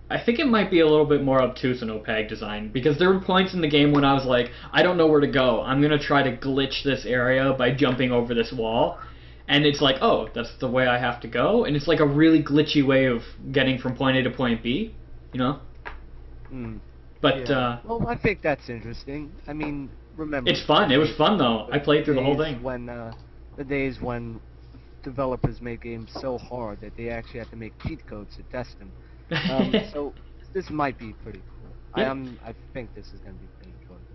I think it might be a little bit more obtuse and opaque design, because there were points in the game when I was like, I don't know where to go. I'm going to try to glitch this area by jumping over this wall. And it's like, oh, that's the way I have to go? And it's like a really glitchy way of getting from point A to point B, you know? But, Yeah. Well, I think that's interesting. I mean, remember... it's fun. It was fun, though. I played through the whole thing. The days when developers made games so hard that they actually had to make cheat codes to test them. So this might be pretty cool. Yeah. I think this is going to be pretty enjoyable.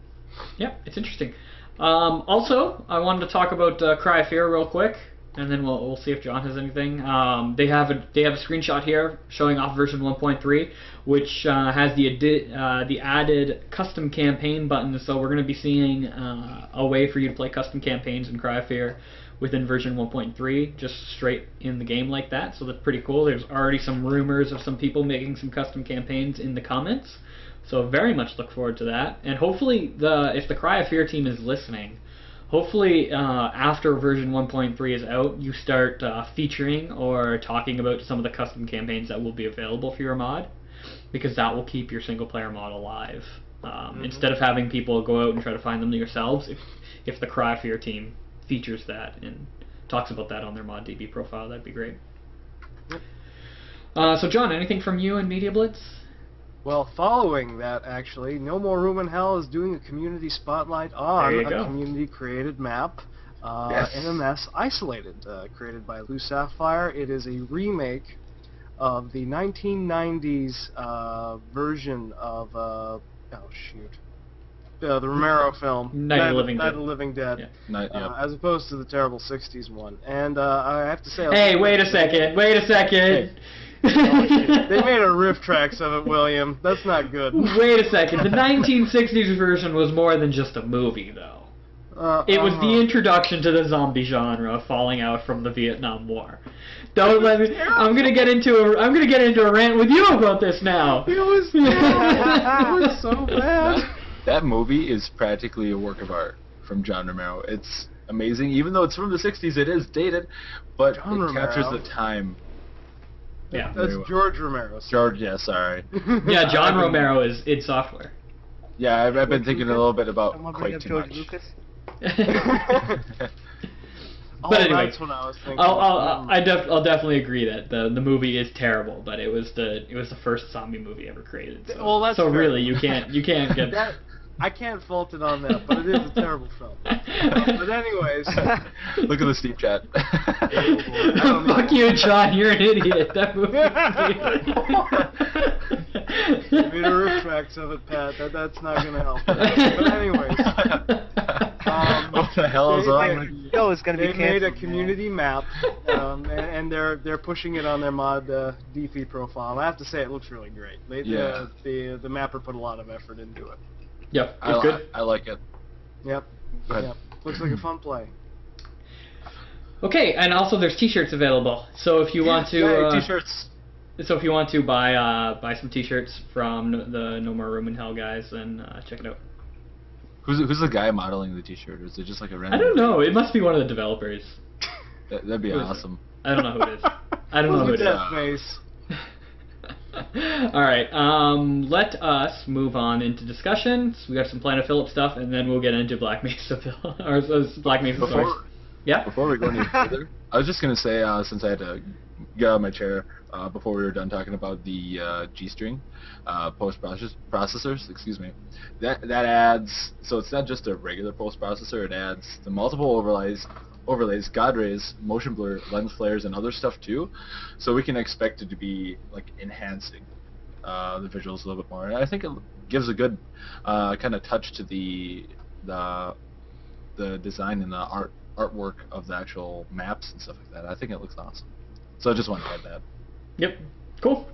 Yeah, it's interesting. Also, I wanted to talk about Cry of Fear real quick, and then we'll see if John has anything. They have a screenshot here showing off version 1.3, which has the added custom campaign button. So we're going to be seeing a way for you to play custom campaigns in Cry of Fear within version 1.3, just straight in the game like that. So that's pretty cool. There's already some rumors of some people making some custom campaigns in the comments. So very much look forward to that. And hopefully, if the Cry of Fear team is listening, hopefully after version 1.3 is out, you start featuring or talking about some of the custom campaigns that will be available for your mod, because that will keep your single-player mod alive. Instead of having people go out and try to find them yourselves, if the Cry of Fear team features that and talks about that on their ModDB profile, that'd be great. So John, anything from you and Media Blitz? Well, following that, actually, No More Room in Hell is doing a community spotlight on There you go. a community-created map, Yes. NMS Isolated, created by Lou Sapphire. It is a remake of the 1990s version of, the Romero film, Night of the Living Dead. Night of the Living Dead, Yeah. as opposed to the terrible 60s one. And I have to say... Hey, wait a second. They made a riff tracks of it, William. That's not good. Wait a second. The 1960s version was more than just a movie, though. It was the introduction to the zombie genre, falling out from the Vietnam War. Don't let me. I'm gonna get into a rant with you about this now. It was terrible. It was so bad. That movie is practically a work of art from John Romero. It's amazing, even though it's from the 60s. It is dated, but John it Romero. captures the time. Yeah. That's Very well. George Romero. George, yeah, sorry. Yeah, John Romero is id Software. Yeah, I've been thinking a little bit about Someone bring Quake up too George much. Lucas? But anyway, that's what I was thinking. I'll definitely agree that the movie is terrible, but it was the first zombie movie ever created. So, Well, that's so fair. really you can't get That, I can't fault it on that, but it is a terrible film. But anyways, Look at the Steep chat. Fuck you, John. You're an idiot. That movie. I made a riff tracks of it, Pat. That's not gonna help. But anyways, What the hell is on? No, it's gonna be they made a canceled, community map, and they're pushing it on their mod DeFi profile. And I have to say, it looks really great. Yeah. The mapper put a lot of effort into it. Yep, it's good. I like it. Yep. Go ahead. Yep. Looks like a fun play. Okay, and also there's T-shirts available. So if you want to, Yay, t-shirts. so if you want to buy some T-shirts from the No More Room in Hell guys, then check it out. Who's the guy modeling the t-shirt? Or is it just like a random? I don't know. It must be one of the developers. That'd be Who is it? awesome. I don't know who it is. I don't know who Look it at is. that face. Alright, let us move on into discussions. We got some Planet Phillip stuff, and then we'll get into Black Mesaville. or Black Mesa Source. Yeah? Before we go any further, I was just gonna say, since I had to get out of my chair before we were done talking about the G-string post processors, excuse me, that adds. So it's not just a regular post processor; it adds the multiple overlays, God rays, motion blur, lens flares, and other stuff too. So we can expect it to be like enhancing the visuals a little bit more. And I think it gives a good kind of touch to the the design and the artwork of the actual maps and stuff like that. I think it looks awesome. So I just wanted to add that. Yep. Cool.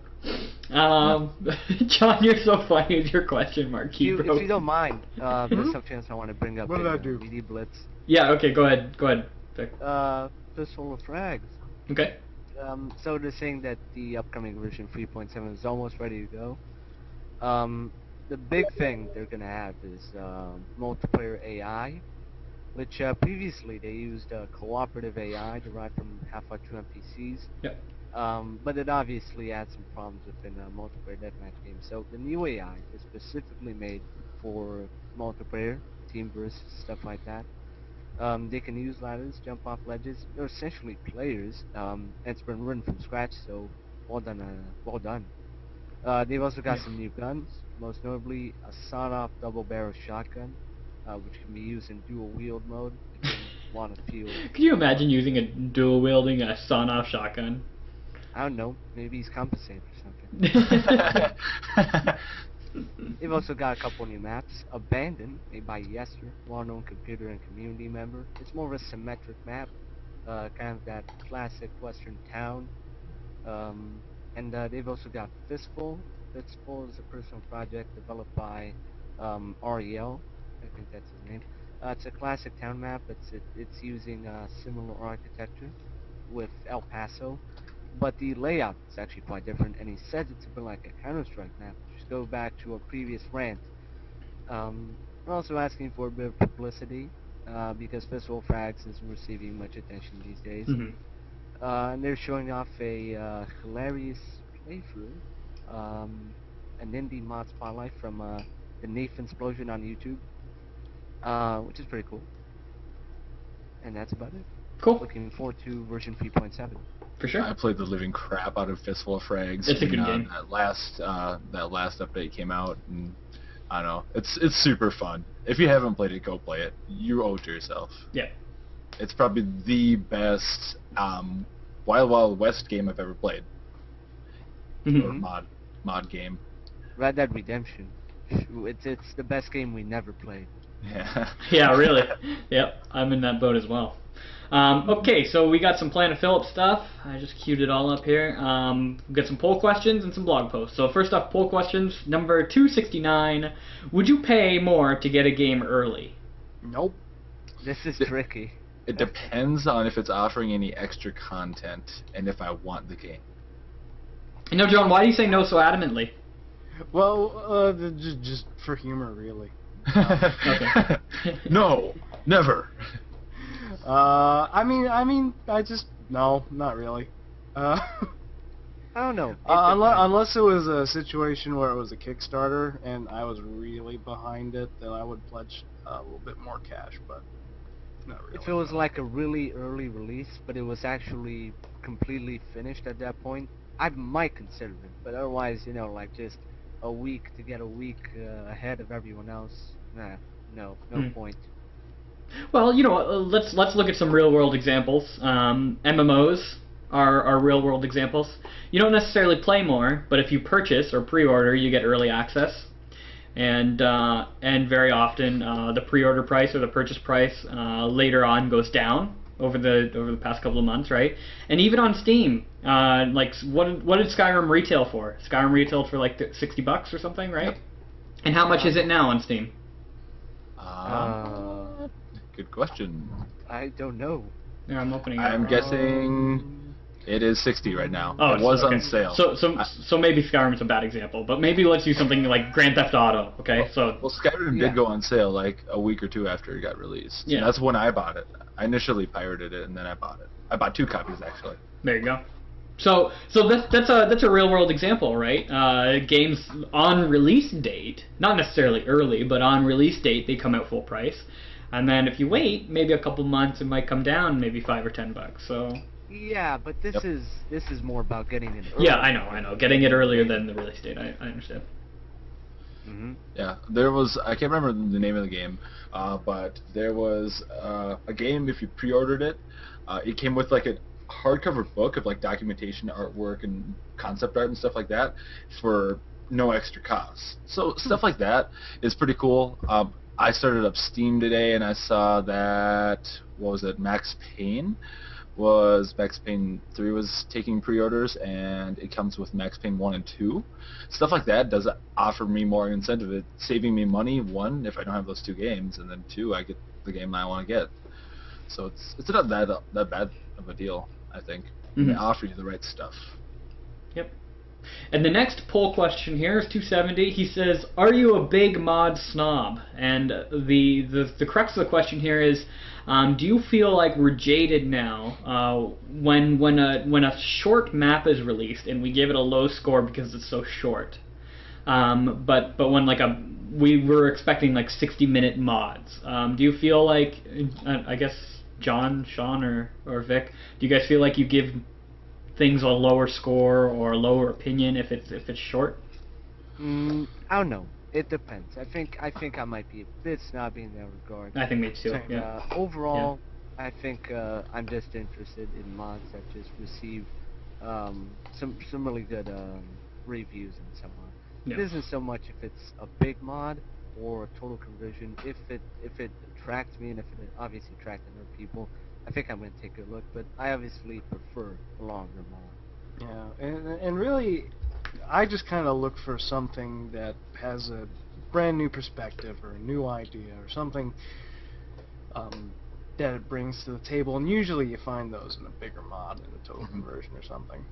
John, you're so funny with your question mark. If you don't mind, there's something else I want to bring up. What did I do? VD Blitz. Yeah. Okay. Go ahead. Vic. Fistful of Frags. Okay. So they're saying that the upcoming version 3.7 is almost ready to go. The big thing they're gonna have is multiplayer AI, which previously they used cooperative AI derived from Half-Life 2 NPCs. Yep. But it obviously had some problems within multiplayer deathmatch games. So the new AI is specifically made for multiplayer, team versus, stuff like that. They can use ladders, jump off ledges. They're essentially players. It's been written from scratch, so well done. Well done. They've also got some new guns, most notably a sawed-off double-barrel shotgun, which can be used in dual-wield mode if you want to feel... Can you imagine using a dual-wielding a sawn-off shotgun? I don't know. Maybe he's compensating for something. They've also got a couple new maps. Abandoned, made by Yester, well-known computer and community member. It's more of a symmetric map, kind of that classic western town. And they've also got Fistful. Fistful is a personal project developed by REL. I think that's his name. It's a classic town map. It's using similar architecture with El Paso, but the layout is actually quite different. And he says it's a bit like a Counter-Strike map. Just go back to a previous rant. We're also asking for a bit of publicity because Fistful Frags isn't receiving much attention these days. Mm-hmm. And they're showing off a hilarious playthrough, an indie mod spotlight from the Nathan Explosion on YouTube, which is pretty cool. And that's about it. Cool. Looking forward to version 3.7. For sure. I played the living crap out of Fistful of Frags. It's a good game. That last update came out, and I don't know, it's super fun. If you haven't played it, go play it. You owe it to yourself. Yeah. It's probably the best Wild Wild West game I've ever played. Mm-hmm. Or mod game. Red Dead Redemption. It's the best game we never played. Yeah. Yeah, really. Yep, I'm in that boat as well. Okay, so we got some Planet Phillip stuff. I just queued it all up here. We've got some poll questions and some blog posts. So first off, poll questions. Number 269. Would you pay more to get a game early? Nope. This is tricky. It depends on if it's offering any extra content and if I want the game. No, John, why do you say no so adamantly? Well, just for humor, really. Okay. No, never. I mean, no, not really. I don't know. Unless it was a situation where it was a Kickstarter and I was really behind it, then I would pledge a little bit more cash, but not really. If it was like a really early release, but it was actually completely finished at that point, I might consider it. But otherwise, like just a week to get a week ahead of everyone else, no point. Well, let's look at some real-world examples. MMOs are real-world examples. You don't necessarily play more, but if you purchase or pre-order, you get early access. And very often the pre-order price or the purchase price later on goes down over the past couple of months, right? And even on Steam, like what did Skyrim retail for? Skyrim retailed for like $60 or something, right? Yep. And how much is it now on Steam? Good question. I don't know. Yeah, I'm opening it. I'm guessing it is 60 right now. Oh, it was okay. on sale. So maybe Skyrim's a bad example, but maybe let's use something like Grand Theft Auto. Okay, Well, Skyrim did go on sale like a week or two after it got released. Yeah. That's when I bought it. I initially pirated it and then I bought it. I bought 2 copies actually. There you go. So that's a real world example, right? Games on release date, not necessarily early, but on release date they come out full price, and then if you wait maybe a couple months it might come down maybe $5 or $10. So yeah, but this is more about getting it early. Yeah, I know, getting it earlier than the release date. I understand. Mm-hmm. Yeah, there was, I can't remember the name of the game, but there was a game, if you pre-ordered it, it came with like a hardcover book of like documentation, artwork, and concept art and stuff like that for no extra cost. So stuff like that is pretty cool. I started up Steam today and I saw that, what was it, Max Payne 3 was taking pre-orders, and it comes with Max Payne 1 and 2. Stuff like that does offer me more incentive. It's saving me money, one, if I don't have those 2 games, and then 2, I get the game I want to get. So it's not that bad of a deal, I think. They offer you the right stuff. Yep. And the next poll question here is 270. He says, "Are you a big mod snob?" And the crux of the question here is, do you feel like we're jaded now when a short map is released and we give it a low score because it's so short? But when we were expecting like 60-minute mods. Do you feel like, I guess John, Sean, or Vic, do you guys feel like you give things a lower score or a lower opinion if it's short? I don't know. It depends. I think I might be a bit snobby in that regard. I think me too. Yeah. Overall, I think I'm just interested in mods that just receive some really good reviews and so on. Yeah. It isn't so much if it's a big mod or a total conversion. If it attracts me and if it obviously attracts other people, I think I'm going to take a look. But I obviously prefer a longer mod. Yeah, and really, I just kind of look for something that has a brand new perspective or a new idea or something that it brings to the table, and usually you find those in a bigger mod, in a total conversion or something.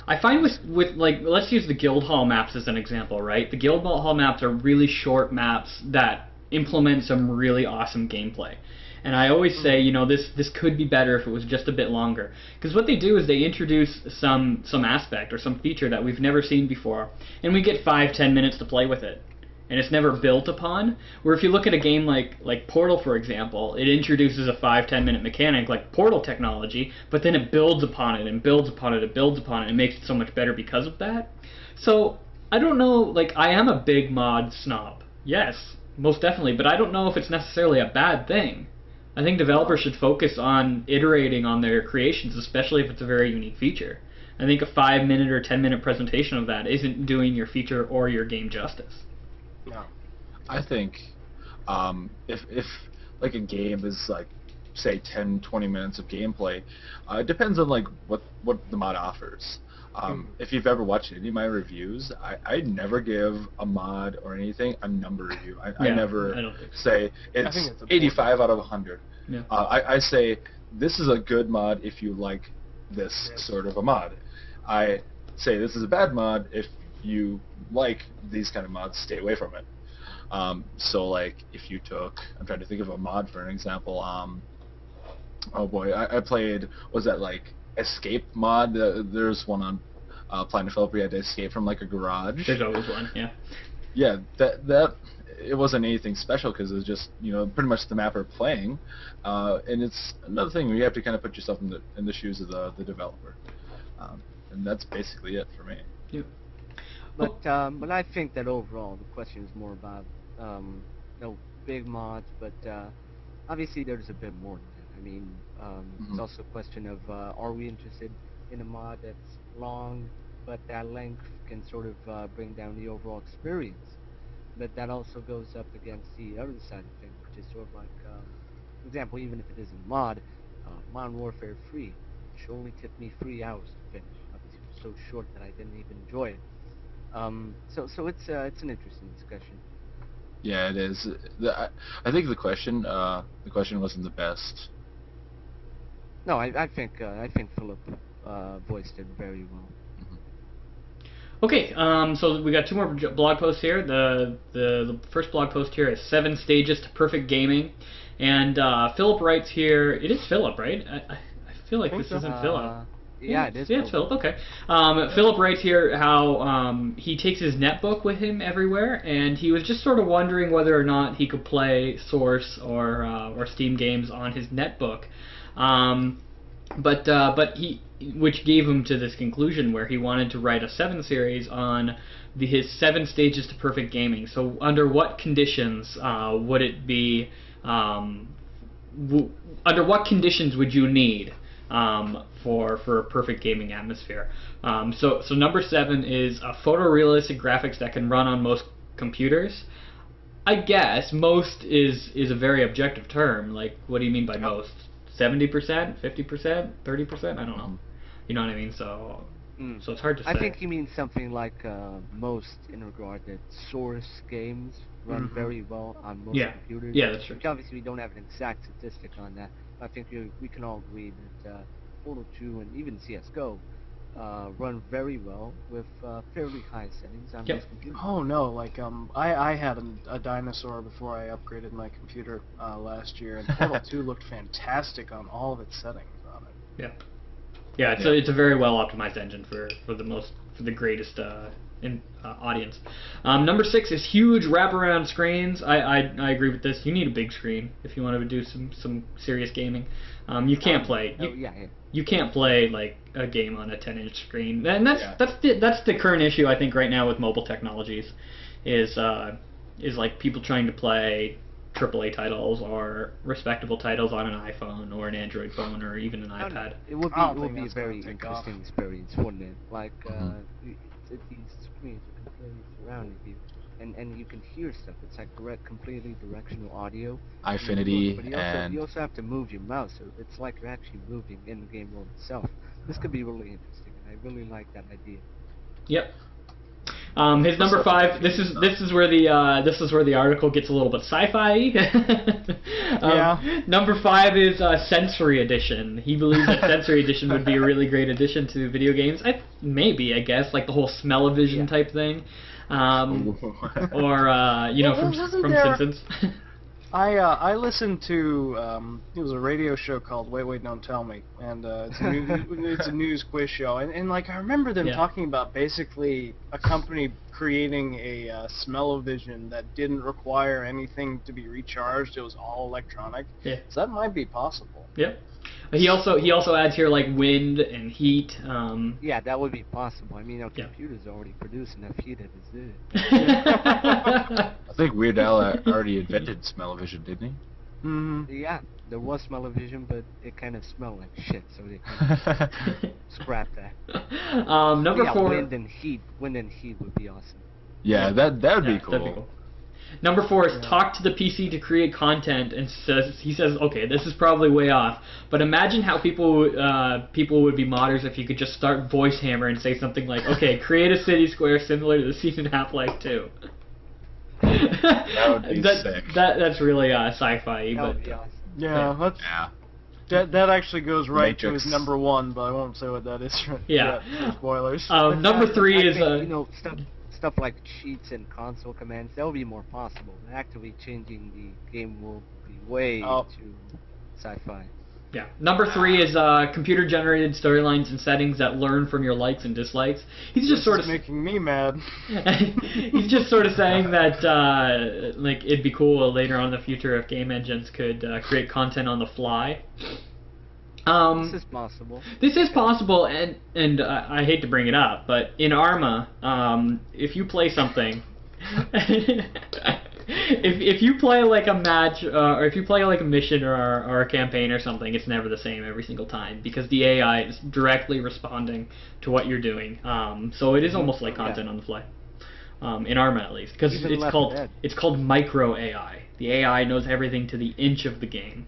I find with like, let's use the Guildhall maps as an example, right? The Guildhall maps are really short maps that implement some really awesome gameplay. And I always say, you know, this could be better if it was just a bit longer. Because what they do is they introduce some aspect or some feature that we've never seen before, and we get 5-10 minutes to play with it. And it's never built upon. Where if you look at a game like Portal, for example, it introduces a 5-10 minute mechanic like Portal technology, but then it builds upon it and builds upon it and builds upon it and makes it so much better because of that. So I don't know, like, I am a big mod snob. Yes, most definitely, but I don't know if it's necessarily a bad thing. I think developers should focus on iterating on their creations, especially if it's a very unique feature. I think a 5-minute or 10-minute presentation of that isn't doing your feature or your game justice. No. I think if like a game is like, say, 10-20 minutes of gameplay, it depends on like what the mod offers. If you've ever watched any of my reviews, I never give a mod or anything a number review. I never say it's 85 out of 100. Yeah. I say this is a good mod if you like this sort of a mod. I say this is a bad mod if you like these kind of mods, stay away from it. So like if you took, I'm trying to think of a mod for an example. Oh boy, I played, was that like Escape mod? There's one on Planet Phillip where you had to escape from like a garage. There's always one, yeah. Yeah, that it wasn't anything special because it was just, you know, pretty much the map we're playing, and it's another thing where you have to kind of put yourself in the shoes of the developer, and that's basically it for me. Yeah. But I think that overall the question is more about big mods, but obviously there's a bit more than that. I mean, it's also a question of are we interested in a mod that's long, but that length can sort of bring down the overall experience. But that also goes up against the other side of things, which is sort of like, for example, even if it isn't mod, Modern Warfare 3, which only took me 3 hours to finish. Obviously, it was so short that I didn't even enjoy it. So it's an interesting discussion. Yeah, it is. I think the question wasn't the best. No, I think Philip voiced it very well. Okay, so we got 2 more blog posts here. The first blog post here is 7 stages to perfect gaming, and Philip writes here. It is Philip, right? I feel like this isn't Philip. Yeah, it is. Yeah, it's Philip. Okay. Philip writes here how he takes his netbook with him everywhere, and he was just sort of wondering whether or not he could play Source or Steam games on his netbook. But he, which gave him to this conclusion where he wanted to write a 7 series on his 7 stages to perfect gaming. So under what conditions would it be? Under what conditions would you need for a perfect gaming atmosphere? So number 7 is photorealistic graphics that can run on most computers. I guess most is a very objective term. Like, what do you mean by most? 70%, 50%, 30%? I don't know. You know what I mean? So so it's hard to say. I think you mean something like most in regard that source games run very well on most computers. Yeah, that's true. Which obviously we don't have an exact statistic on that. But I think we can all agree that Portal 2 and even CS:GO run very well with fairly high settings on most computers. Oh no, like I had a dinosaur before I upgraded my computer last year, and Portal 2 looked fantastic on all of its settings on it. Yeah. Yeah, it's a very well optimized engine for the greatest audience. Number 6 is huge wraparound screens. I agree with this. You need a big screen if you want to do some serious gaming. You can't play. You can't play like a game on a 10-inch screen, and that's the current issue I think right now with mobile technologies, is like people trying to play AAA titles or respectable titles on an iPhone or an Android phone or even an iPad. It would be a very interesting experience, wouldn't it? Like these screens are completely surrounding you, and you can hear stuff. It's like completely directional audio. Infinity, but you also have to move your mouse, so it's like you're actually moving in the game world itself. This could be really interesting, and I really like that idea. Yep. His number 5. This is where the article gets a little bit sci-fi. Number 5 is Sensory Edition. He believes that Sensory Edition would be a really great addition to video games. Maybe, I guess, like the whole smell-o-vision type thing, or you know, from Simpsons. I listened to it was a radio show called Wait Don't Tell Me, and it's a news quiz show, and like I remember them talking about basically a company creating a smell-o-vision that didn't require anything to be recharged. It was all electronic. Yeah. So that might be possible. Yep. He also adds here like wind and heat. Yeah, that would be possible. I mean, our computers already produce enough heat as it is. I think Weird Al already invented smell-o-vision, didn't he? Mm-hmm. Yeah, there was smell-o-vision, but it kind of smelled like shit, so they kind of scrapped that. Number 4. Wind and heat would be awesome. Yeah, that'd be cool. That'd be cool. Number 4 is talk to the PC to create content, and he says, okay, this is probably way off, but imagine how people would be modders if you could just start voice hammer and say something like, okay, create a city square similar to the scene in Half-Life 2. That would be sick. That's really sci-fi, but that actually goes right to his number 1, but I won't say what that is. Spoilers. Number 3 is stuff like cheats and console commands, that would be more possible. Actually changing the game will be way too sci-fi. Yeah. Number 3 is computer-generated storylines and settings that learn from your likes and dislikes. He's just sort of making me mad. He's just sort of saying that like it'd be cool later on in the future if game engines could create content on the fly. This is possible. This is possible, and I hate to bring it up, but in Arma, if you play something, if you play like a match, or if you play like a mission or a campaign or something, it's never the same every single time because the AI is directly responding to what you're doing. So it is almost like content on the fly. In Arma at least, because it's called micro AI. The AI knows everything to the inch of the game.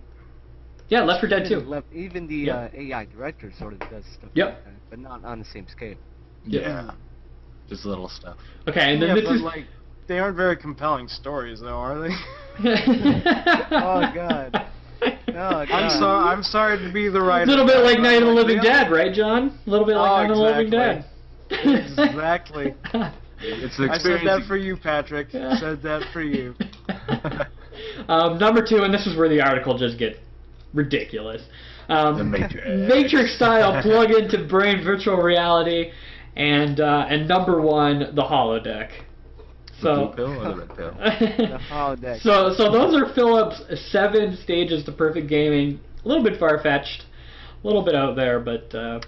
Yeah, Left 4 Dead 2. Even the AI director sort of does stuff like that, but not on the same scale. Yeah. Just little stuff. Okay, and then this is like they aren't very compelling stories, though, are they? Oh God. Oh, God. I'm sorry to be the writer. A little bit like Night of the Living Dead, right, John? A little bit like Night of the Living Dead. Exactly. It's an experience. I said that for you, Patrick. I said that for you. Number 2, and this is where the article just gets ridiculous. The Matrix. Matrix-style plug-into brain virtual reality, and number 1, the holodeck. So, the blue pill or the red pill? The holodeck. So those are Philip's 7 stages to perfect gaming. A little bit far-fetched, a little bit out there, but they're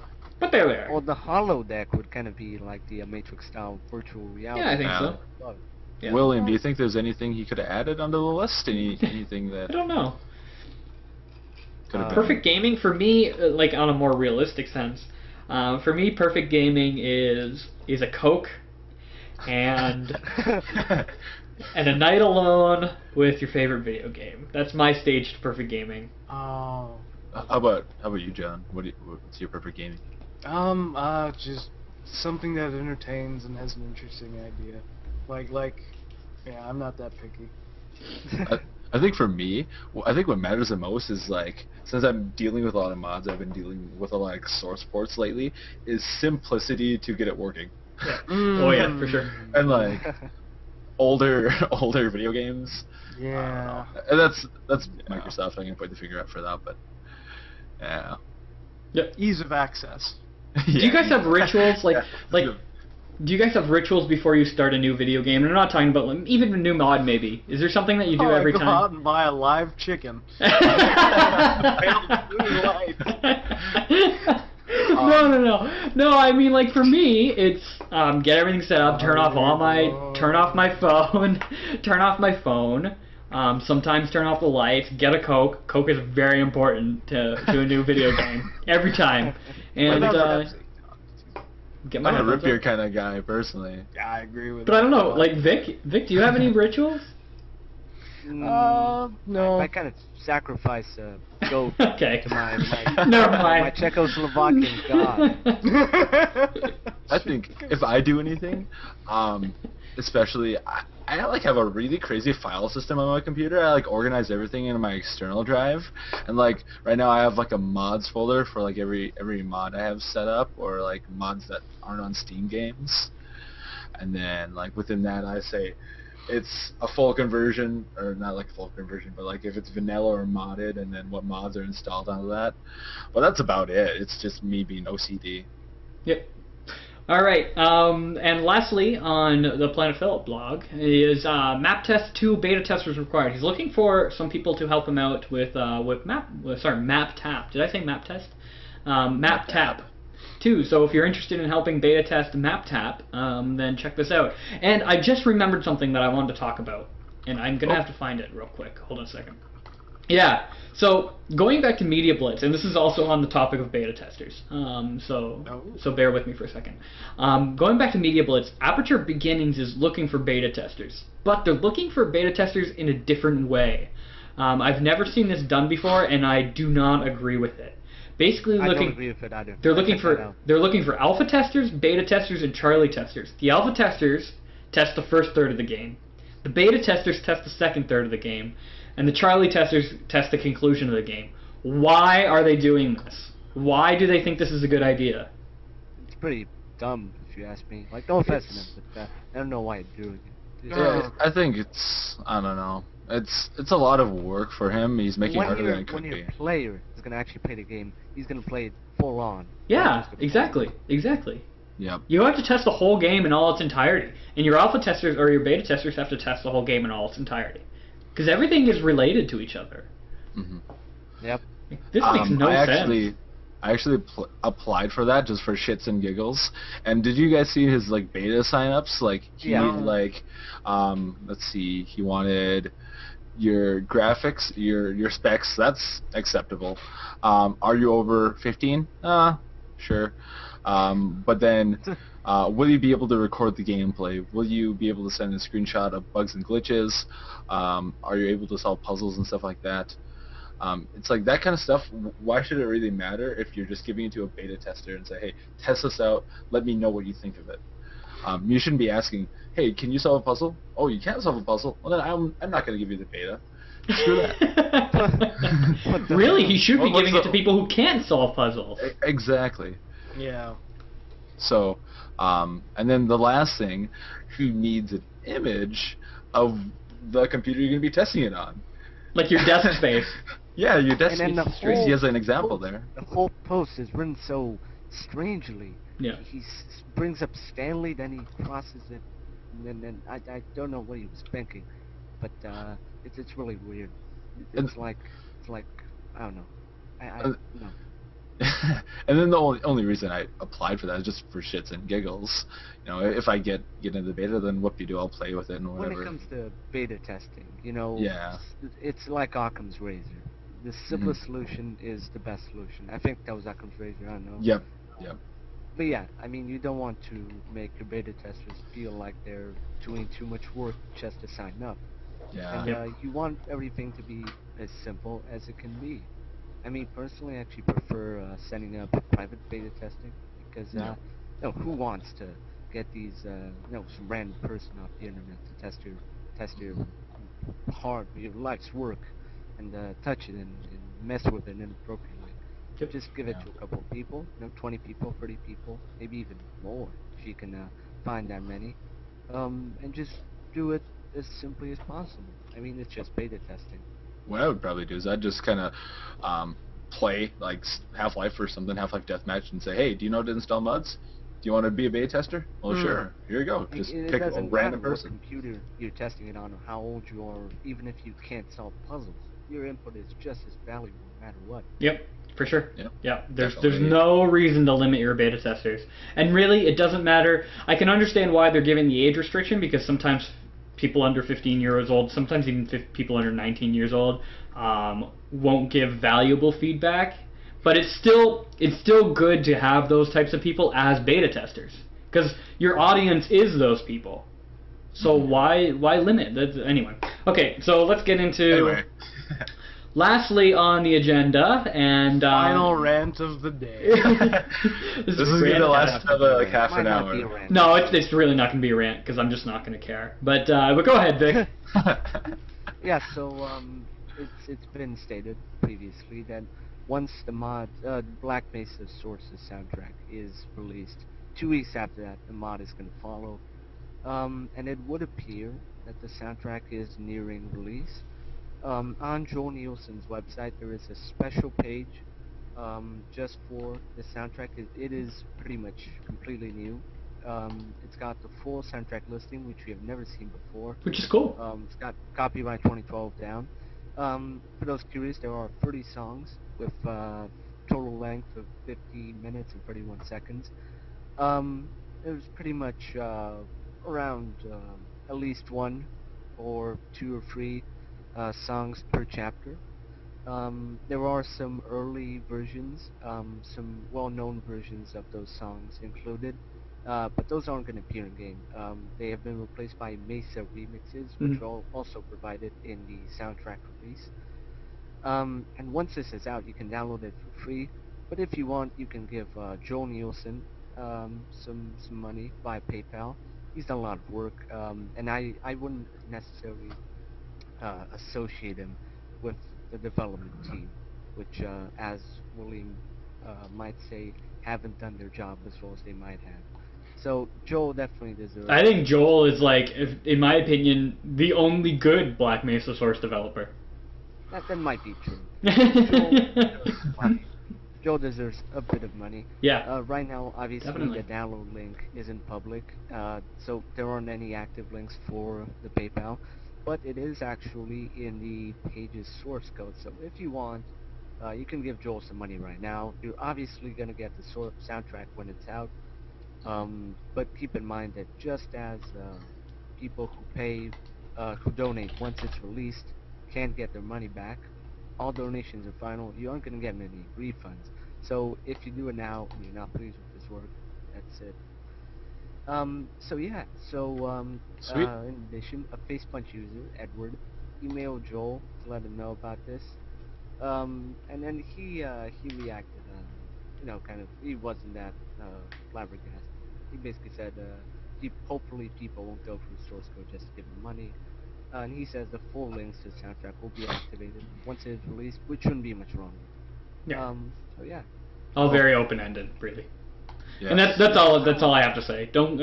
there. Well, the holodeck would kind of be like the Matrix-style virtual reality. Yeah, I think so. Yeah. William, do you think there's anything he could have added onto the list? Anything that... I don't know. Perfect gaming, for me, like on a more realistic sense, for me, perfect gaming is a Coke and and a night alone with your favorite video game. That's my stage to perfect gaming. Oh. How about you, John? What's your perfect gaming? Just something that entertains and has an interesting idea. Yeah, I'm not that picky. I think for me, I think what matters the most is since I'm dealing with a lot of mods, I've been dealing with a lot of source ports lately, is simplicity to get it working. Yeah. Oh yeah, for sure. And older video games. Yeah. And that's Microsoft. I can point the finger out for that, but yeah. Yep. Ease of access. Do you guys have rituals Do you guys have rituals before you start a new video game? And I'm not talking about even a new mod, maybe. Is there something that you do every I go time? out and buy a live chicken. No. I mean, for me, it's get everything set up, turn off my phone. Sometimes turn off the lights, get a Coke. Coke is very important to a new video game every time, and get my. I'm a root beer kind of guy, personally. Yeah, I agree with. But that. I don't know, Vic, do you have any rituals? No. I kind of sacrifice a goat Okay. to my Never mind. my Czechoslovakian god. I think if I do anything, especially I have a really crazy file system on my computer. I organize everything in my external drive, and right now I have a mods folder for every mod I have set up, or mods that aren't on Steam games, and then within that I say it's a full conversion, or not full conversion, but if it's vanilla or modded, and then what mods are installed onto that. But that's about it. It's just me being OCD. Yep. All right, and lastly, on the Planet Phillip blog, is map test 2 beta testers required. He's looking for some people to help him out with map tap. Did I say map test? Map tap 2. So if you're interested in helping beta test map tap, then check this out. And I just remembered something that I wanted to talk about, and I'm gonna have to find it real quick. Hold on a second. Yeah, so going back to Media Blitz, and this is also on the topic of beta testers, so bear with me for a second. Going back to Media Blitz, Aperture Beginnings is looking for beta testers, but they're looking for beta testers in a different way. I've never seen this done before, and I do not agree with it. Basically, I don't agree with it either. they're looking for alpha testers, beta testers, and Charlie testers. The alpha testers test the first third of the game. The beta testers test the second third of the game. And the Charlie testers test the conclusion of the game. Why are they doing this? Why do they think this is a good idea? It's pretty dumb, if you ask me. No offense to them, but I don't know why they're doing it. Yeah, I think I don't know. It's a lot of work for him. He's making it harder than it could be. When your player is going to actually play the game, he's going to play it full on. Yeah, exactly. Yep. You have to test the whole game in all its entirety. And your alpha testers or your beta testers have to test the whole game in all its entirety. Because everything is related to each other. Mm-hmm. Yep. This makes no sense. I actually applied for that just for shits and giggles. And did you guys see his beta signups? He needed let's see, he wanted your graphics, your specs. That's acceptable. Are you over 15? Sure. But then, will you be able to record the gameplay? Will you be able to send a screenshot of bugs and glitches? Are you able to solve puzzles and stuff like that? It's that kind of stuff. Why should it really matter if you're just giving it to a beta tester and say, hey, test this out, let me know what you think of it? You shouldn't be asking, hey, can you solve a puzzle? Oh, you can't solve a puzzle? Well, then I'm not going to give you the beta. Screw that. Really, he should be giving it to people who can't solve puzzles. Exactly. Yeah. So, and then the last thing, he needs an image of the computer you're going to be testing it on. Your desk space. Yeah, your desk space. He has an example there. The whole post is written so strangely. Yeah. He brings up Stanley, then he crosses it, and then I don't know what he was thinking, but it's really weird. It's like I don't know. No. And then the only reason I applied for that is just for shits and giggles. If I get into the beta, then whoop-de-doo, I'll play with it and whatever. When it comes to beta testing, yeah, it's like Occam's razor. The simplest solution is the best solution. I think that was Occam's razor. I don't know. Yep. But yeah, I mean, you don't want to make your beta testers feel like they're doing too much work just to sign up. Yeah. And Yep. you want everything to be as simple as it can be. I mean, personally, I actually prefer setting up private beta testing because, Yeah. who wants to get these, some random person off the internet to test your hard, your life's work, and touch it and mess with it inappropriately. Yep. Just give it Yeah. to a couple of people, 20 people, 30 people, maybe even more if you can find that many, and just do it as simply as possible. I mean, it's just beta testing. What I would probably do is I'd just kind of play like Half-Life or something, Half-Life Deathmatch, and say, hey, do you know how to install mods? Do you want to be a beta tester? Well, sure. Here you go. Just It pick a doesn't matter random what person. computer you're testing it on or how old you are, even if you can't solve puzzles. Your input is just as valuable no matter what. Yep, for sure. Yep. Yeah, there's Definitely. no reason to limit your beta testers, and really, it doesn't matter. I can understand why they're giving the age restriction because sometimes people under 15 years old, sometimes even people under 19 years old, won't give valuable feedback. But it's still good to have those types of people as beta testers because your audience is those people. So why limit? Anyway, okay. So let's get into. Anyway. Lastly on the agenda, and Final rant of the day. This is going to last another like half an hour. No, it's really not going to be a rant because I'm just not going to care. But go ahead, Vic. Yeah, so it's been stated previously that once the Black Mesa Sources soundtrack is released, 2 weeks after that, the mod is going to follow, and it would appear that the soundtrack is nearing release. On Joel Nielsen's website, there is a special page just for the soundtrack. It is pretty much completely new. It's got the full soundtrack listing, which we have never seen before. Which is cool. It's got copyright 2012 down. For those curious, there are 30 songs with total length of 50 minutes and 31 seconds. There's pretty much around at least 1 or 2 or 3 songs per chapter. There are some early versions, some well-known versions of those songs included, but those aren't going to appear in game. They have been replaced by Mesa remixes, which are also provided in the soundtrack release. And once this is out, you can download it for free. But if you want, you can give Joel Nielsen some money via PayPal. He's done a lot of work, and I wouldn't necessarily associate him with the development team, which, as William might say, haven't done their job as well as they might have. So Joel definitely deserves. I think Joel is like, in my opinion, the only good Black Mesa Source developer. That might be true. Joel deserves a bit of money. Yeah. Right now, obviously, Definitely. the download link isn't public, so there aren't any active links for the PayPal, but it is actually in the page's source code. So if you want, you can give Joel some money right now. You're obviously going to get the soundtrack when it's out, but keep in mind that just as people who donate once it's released, can't get their money back, all donations are final. You aren't going to get many refunds. So if you do it now and you're not pleased with this work, that's it. So yeah, Sweet. in addition, a Facepunch user, Edward, emailed Joel to let him know about this. And then he reacted, kind of, he wasn't that flabbergasted. He basically said, hopefully people won't go through source code just to give him money. And he says the full links to the soundtrack will be activated once it is released, which shouldn't be much longer. Yeah. So yeah. All very open-ended, really. Yes. And that's all I have to say. Don't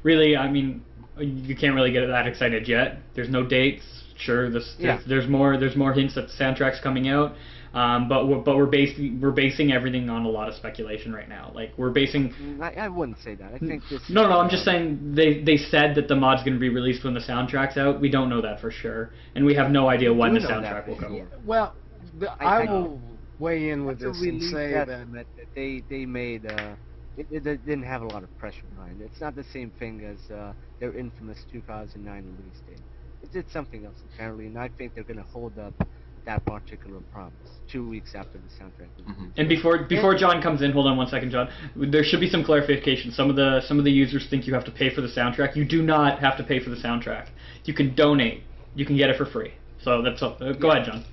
really. I mean, you can't really get that excited yet. There's no dates. Sure, there's more hints that the soundtrack's coming out. But we're basing everything on a lot of speculation right now. Like we're basing. I wouldn't say that. I think this. No, I'm just saying they said that the mod's going to be released when the soundtrack's out. We don't know that for sure, and we have no idea when the soundtrack will come. Well, I will weigh in with this and say that they made. It didn't have a lot of pressure behind it. It's not the same thing as their infamous 2009 release date. It did something else apparently, and I think they're going to hold up that particular promise 2 weeks after the soundtrack was released. And before John comes in, hold on 1 second, John. There should be some clarification. Some of the users think you have to pay for the soundtrack. You do not have to pay for the soundtrack. You can donate. You can get it for free. So that's go ahead, John.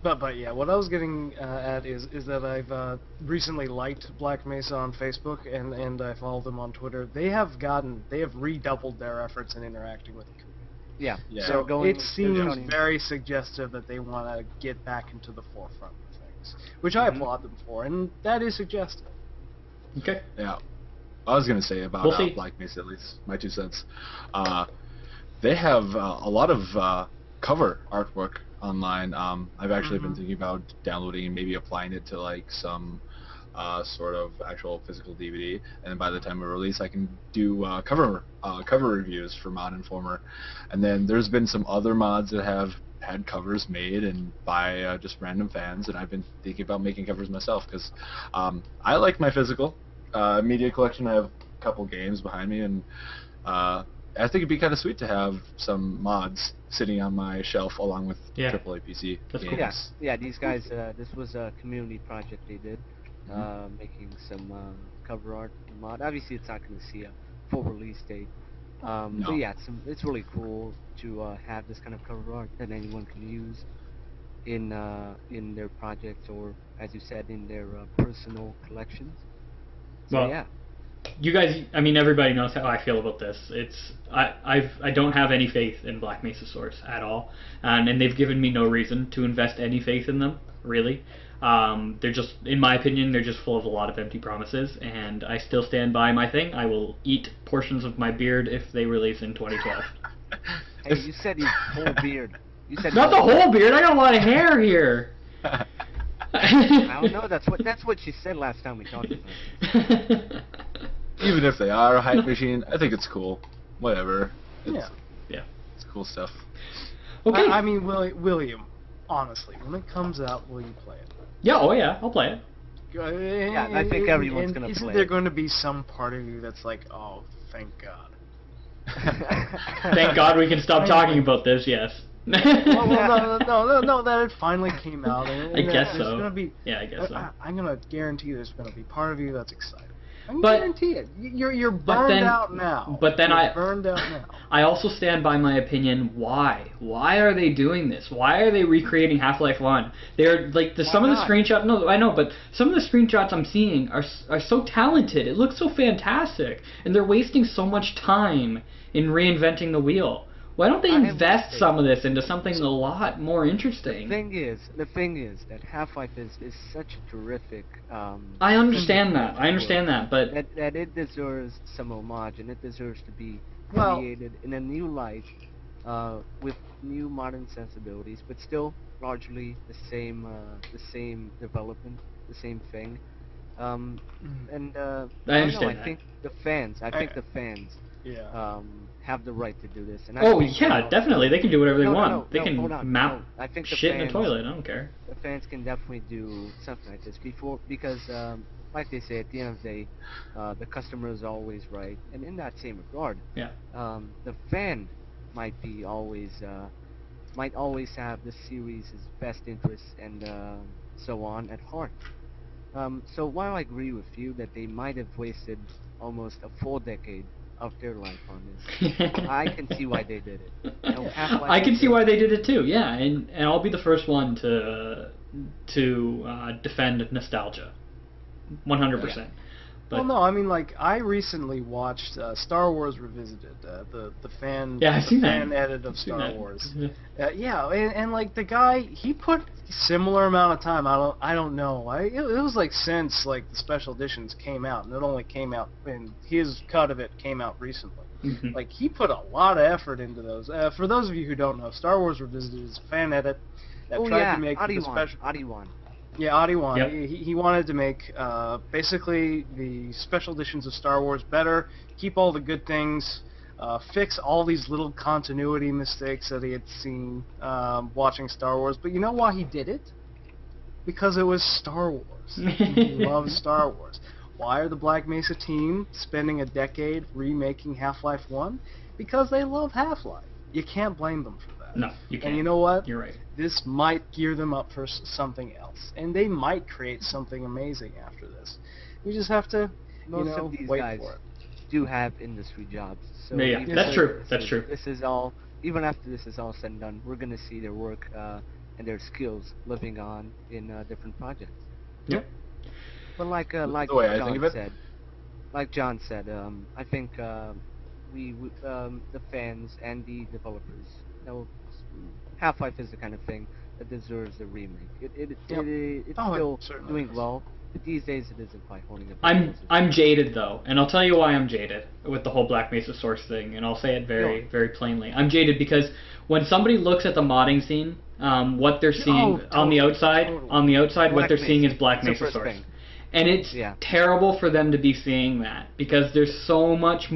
But yeah, what I was getting at is that I've recently liked Black Mesa on Facebook and I followed them on Twitter. They have redoubled their efforts in interacting with the community. Yeah. So it seems very suggestive that they want to get back into the forefront of things, which I applaud them for, and that is suggestive. Okay. Yeah. I was going to say about Black Mesa, at least my 2 cents. They have a lot of cover artwork online. I've actually been thinking about downloading and maybe applying it to like some sort of actual physical DVD, and by the time of release I can do cover reviews for Mod Informer. And then there's been some other mods that have had covers made and by just random fans, and I've been thinking about making covers myself because I like my physical media collection. I have a couple games behind me, and I think it'd be kind of sweet to have some mods sitting on my shelf along with AAA PC That's games. cool. Yeah, these guys, this was a community project they did, making some cover art and mod. Obviously, it's not going to see a full release date, but yeah, it's really cool to have this kind of cover art that anyone can use in their projects or, as you said, in their personal collections. So Well, yeah. You guys, I mean, everybody knows how I feel about this. I don't have any faith in Black Mesa Source at all, and they've given me no reason to invest any faith in them, really. They're just, in my opinion, they're just full of a lot of empty promises, and I still stand by my thing. I will eat portions of my beard if they release in 2012. Hey, you said his whole beard. You said Not the whole beard. I got a lot of hair here. I don't know. That's what she said last time we talked about it. Even if they are a hype machine, I think it's cool. Whatever. Yeah. It's cool stuff. Okay. I mean, William, honestly, when it comes out, will you play it? Yeah. Oh yeah. I'll play it. Yeah, I think everyone's gonna play it. Isn't there going to be some part of you that's like, oh, thank God? Thank God we can stop talking about this. Yes. No, that it finally came out. And I guess so. Gonna be, yeah, I guess so. I'm going to guarantee there's going to be part of you that's excited. I can But- guarantee it. You're burned out now. But then You're burned out now. I also stand by my opinion. Why? Why are they doing this? Why are they recreating Half-Life 1? They're like some of the screenshots. No, I know, but some of the screenshots I'm seeing are so talented. It looks so fantastic, and they're wasting so much time in reinventing the wheel. Why don't they invest some of this into something a lot more interesting? The thing is that Half-Life is such a terrific. I understand that. But that it deserves some homage, and it deserves to be Well- created in a new light, with new modern sensibilities, but still largely the same development, the same thing. And I don't understand know, that. I think the fans have the right to do this. And I think, definitely. They can do whatever they want. No, they can hold on, map no. I think the shit in a fans- toilet. I don't care. The fans can definitely do something like this because like they say, at the end of the day, the customer is always right, and in that same regard, Yeah. the fan might always have the series' best interests and so on at heart. So while I agree with you that they might have wasted almost a full decade of their life on this, I can see why they did it. You know, I can see why they did it too. Yeah, and I'll be the first one to defend nostalgia, 100%. But Well, no, I mean, like, I recently watched Star Wars Revisited, the fan, I've seen that. fan edit of I've seen Star that. Wars. And like the guy, he put similar amount of time. I don't know. It was like since like the special editions came out, and it only came out, and his cut of it came out recently. Mhm. Like he put a lot of effort into those. For those of you who don't know, Star Wars Revisited is a fan edit that tried to make the special. Adi-Wan. Yeah, Adi-Wan. Yep. He wanted to make basically the special editions of Star Wars better, keep all the good things, fix all these little continuity mistakes that he had seen watching Star Wars. But you know why he did it? Because it was Star Wars. He loves Star Wars. Why are the Black Mesa team spending a decade remaking Half-Life 1? Because they love Half-Life. You can't blame them for that. that. No, you can't. And you know what? You're right. This might gear them up for something else, and they might create something amazing after this. You just have to, Most of these wait guys for it. do have industry jobs. So Yeah, even that's if true. this That's is- true. This is all. Even after this is all said and done, we're gonna see their work and their skills living on in different projects. Yep. But like the way I think John of it. said, I think the fans and the developers, Half-Life is the kind of thing that deserves a remake. It's Oh, still it certainly doing does. well, but these days it isn't quite holding up. I'm jaded though, and I'll tell you why I'm jaded with the whole Black Mesa Source thing, and I'll say it very plainly. I'm jaded because when somebody looks at the modding scene, what they're seeing on the outside, what they're seeing is Black Mesa Source. Thing. And it's terrible for them to be seeing that because there's so much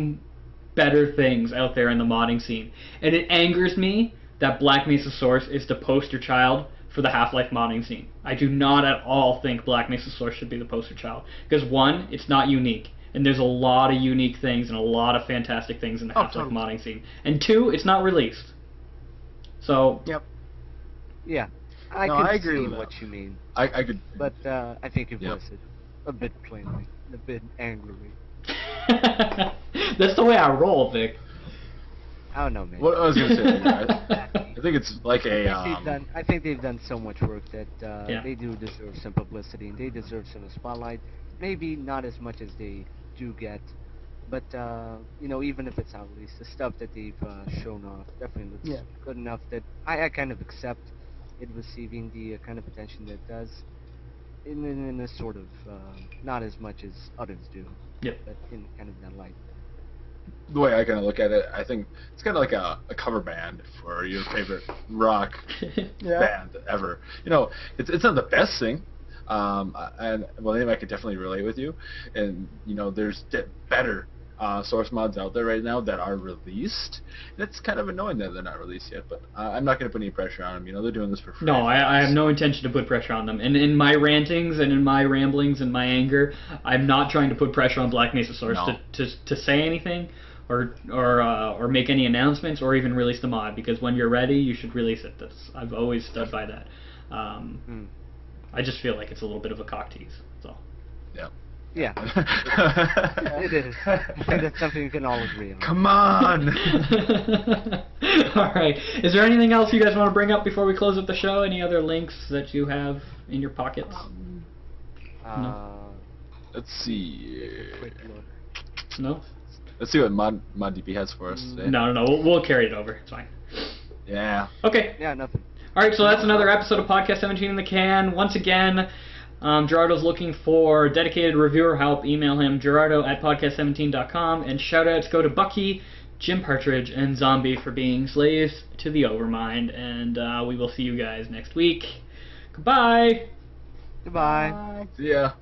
better things out there in the modding scene. And it angers me that Black Mesa Source is the poster child for the Half-Life modding scene. I do not at all think Black Mesa Source should be the poster child. Because one, it's not unique. And there's a lot of unique things and a lot of fantastic things in the Half-Life modding scene. And two, it's not released. So... Yep. Yeah. I agree with what you mean. I could... But I think you voiced it a bit plainly, a bit angrily. That's the way I roll, Vic. I don't know, man. What I was gonna say, I think it's like a. I think they've done so much work that they do deserve some publicity and they deserve some spotlight. Maybe not as much as they do get, but even if it's not released, the stuff that they've shown off definitely looks good enough that I kind of accept it receiving the kind of attention that it does. In a sort of not as much as others do. Yep. But in kind of that light. The way I kind of look at it, I think it's kind of like a cover band for your favorite rock band ever. It's not the best thing, and William, I could definitely relate with you. And there's better source mods out there right now that are released. And it's kind of annoying that they're not released yet, but I'm not going to put any pressure on them. They're doing this for free. No, I have no intention to put pressure on them. And in my rantings and in my ramblings and my anger, I'm not trying to put pressure on Black Mesa Source to say anything or make any announcements or even release the mod, because when you're ready, you should release it. I've always stood by that. I just feel like it's a little bit of a cock tease. So. Yeah. Yeah, it is. I think that's something we can all agree on. Come on! All right. Is there anything else you guys want to bring up before we close up the show? Any other links that you have in your pockets? No? Let's see. Quick look. No? Let's see what ModDB has for us today. No. We'll carry it over. It's fine. Yeah. Okay. Yeah, nothing. All right, so that's another episode of Podcast 17 in the can. Once again... Gerardo's looking for dedicated reviewer help. Email him, gerardo@podcast17.com. And shoutouts go to Bucky, Jim Partridge, and Zombie for being slaves to the Overmind. And we will see you guys next week. Goodbye. Goodbye. See ya.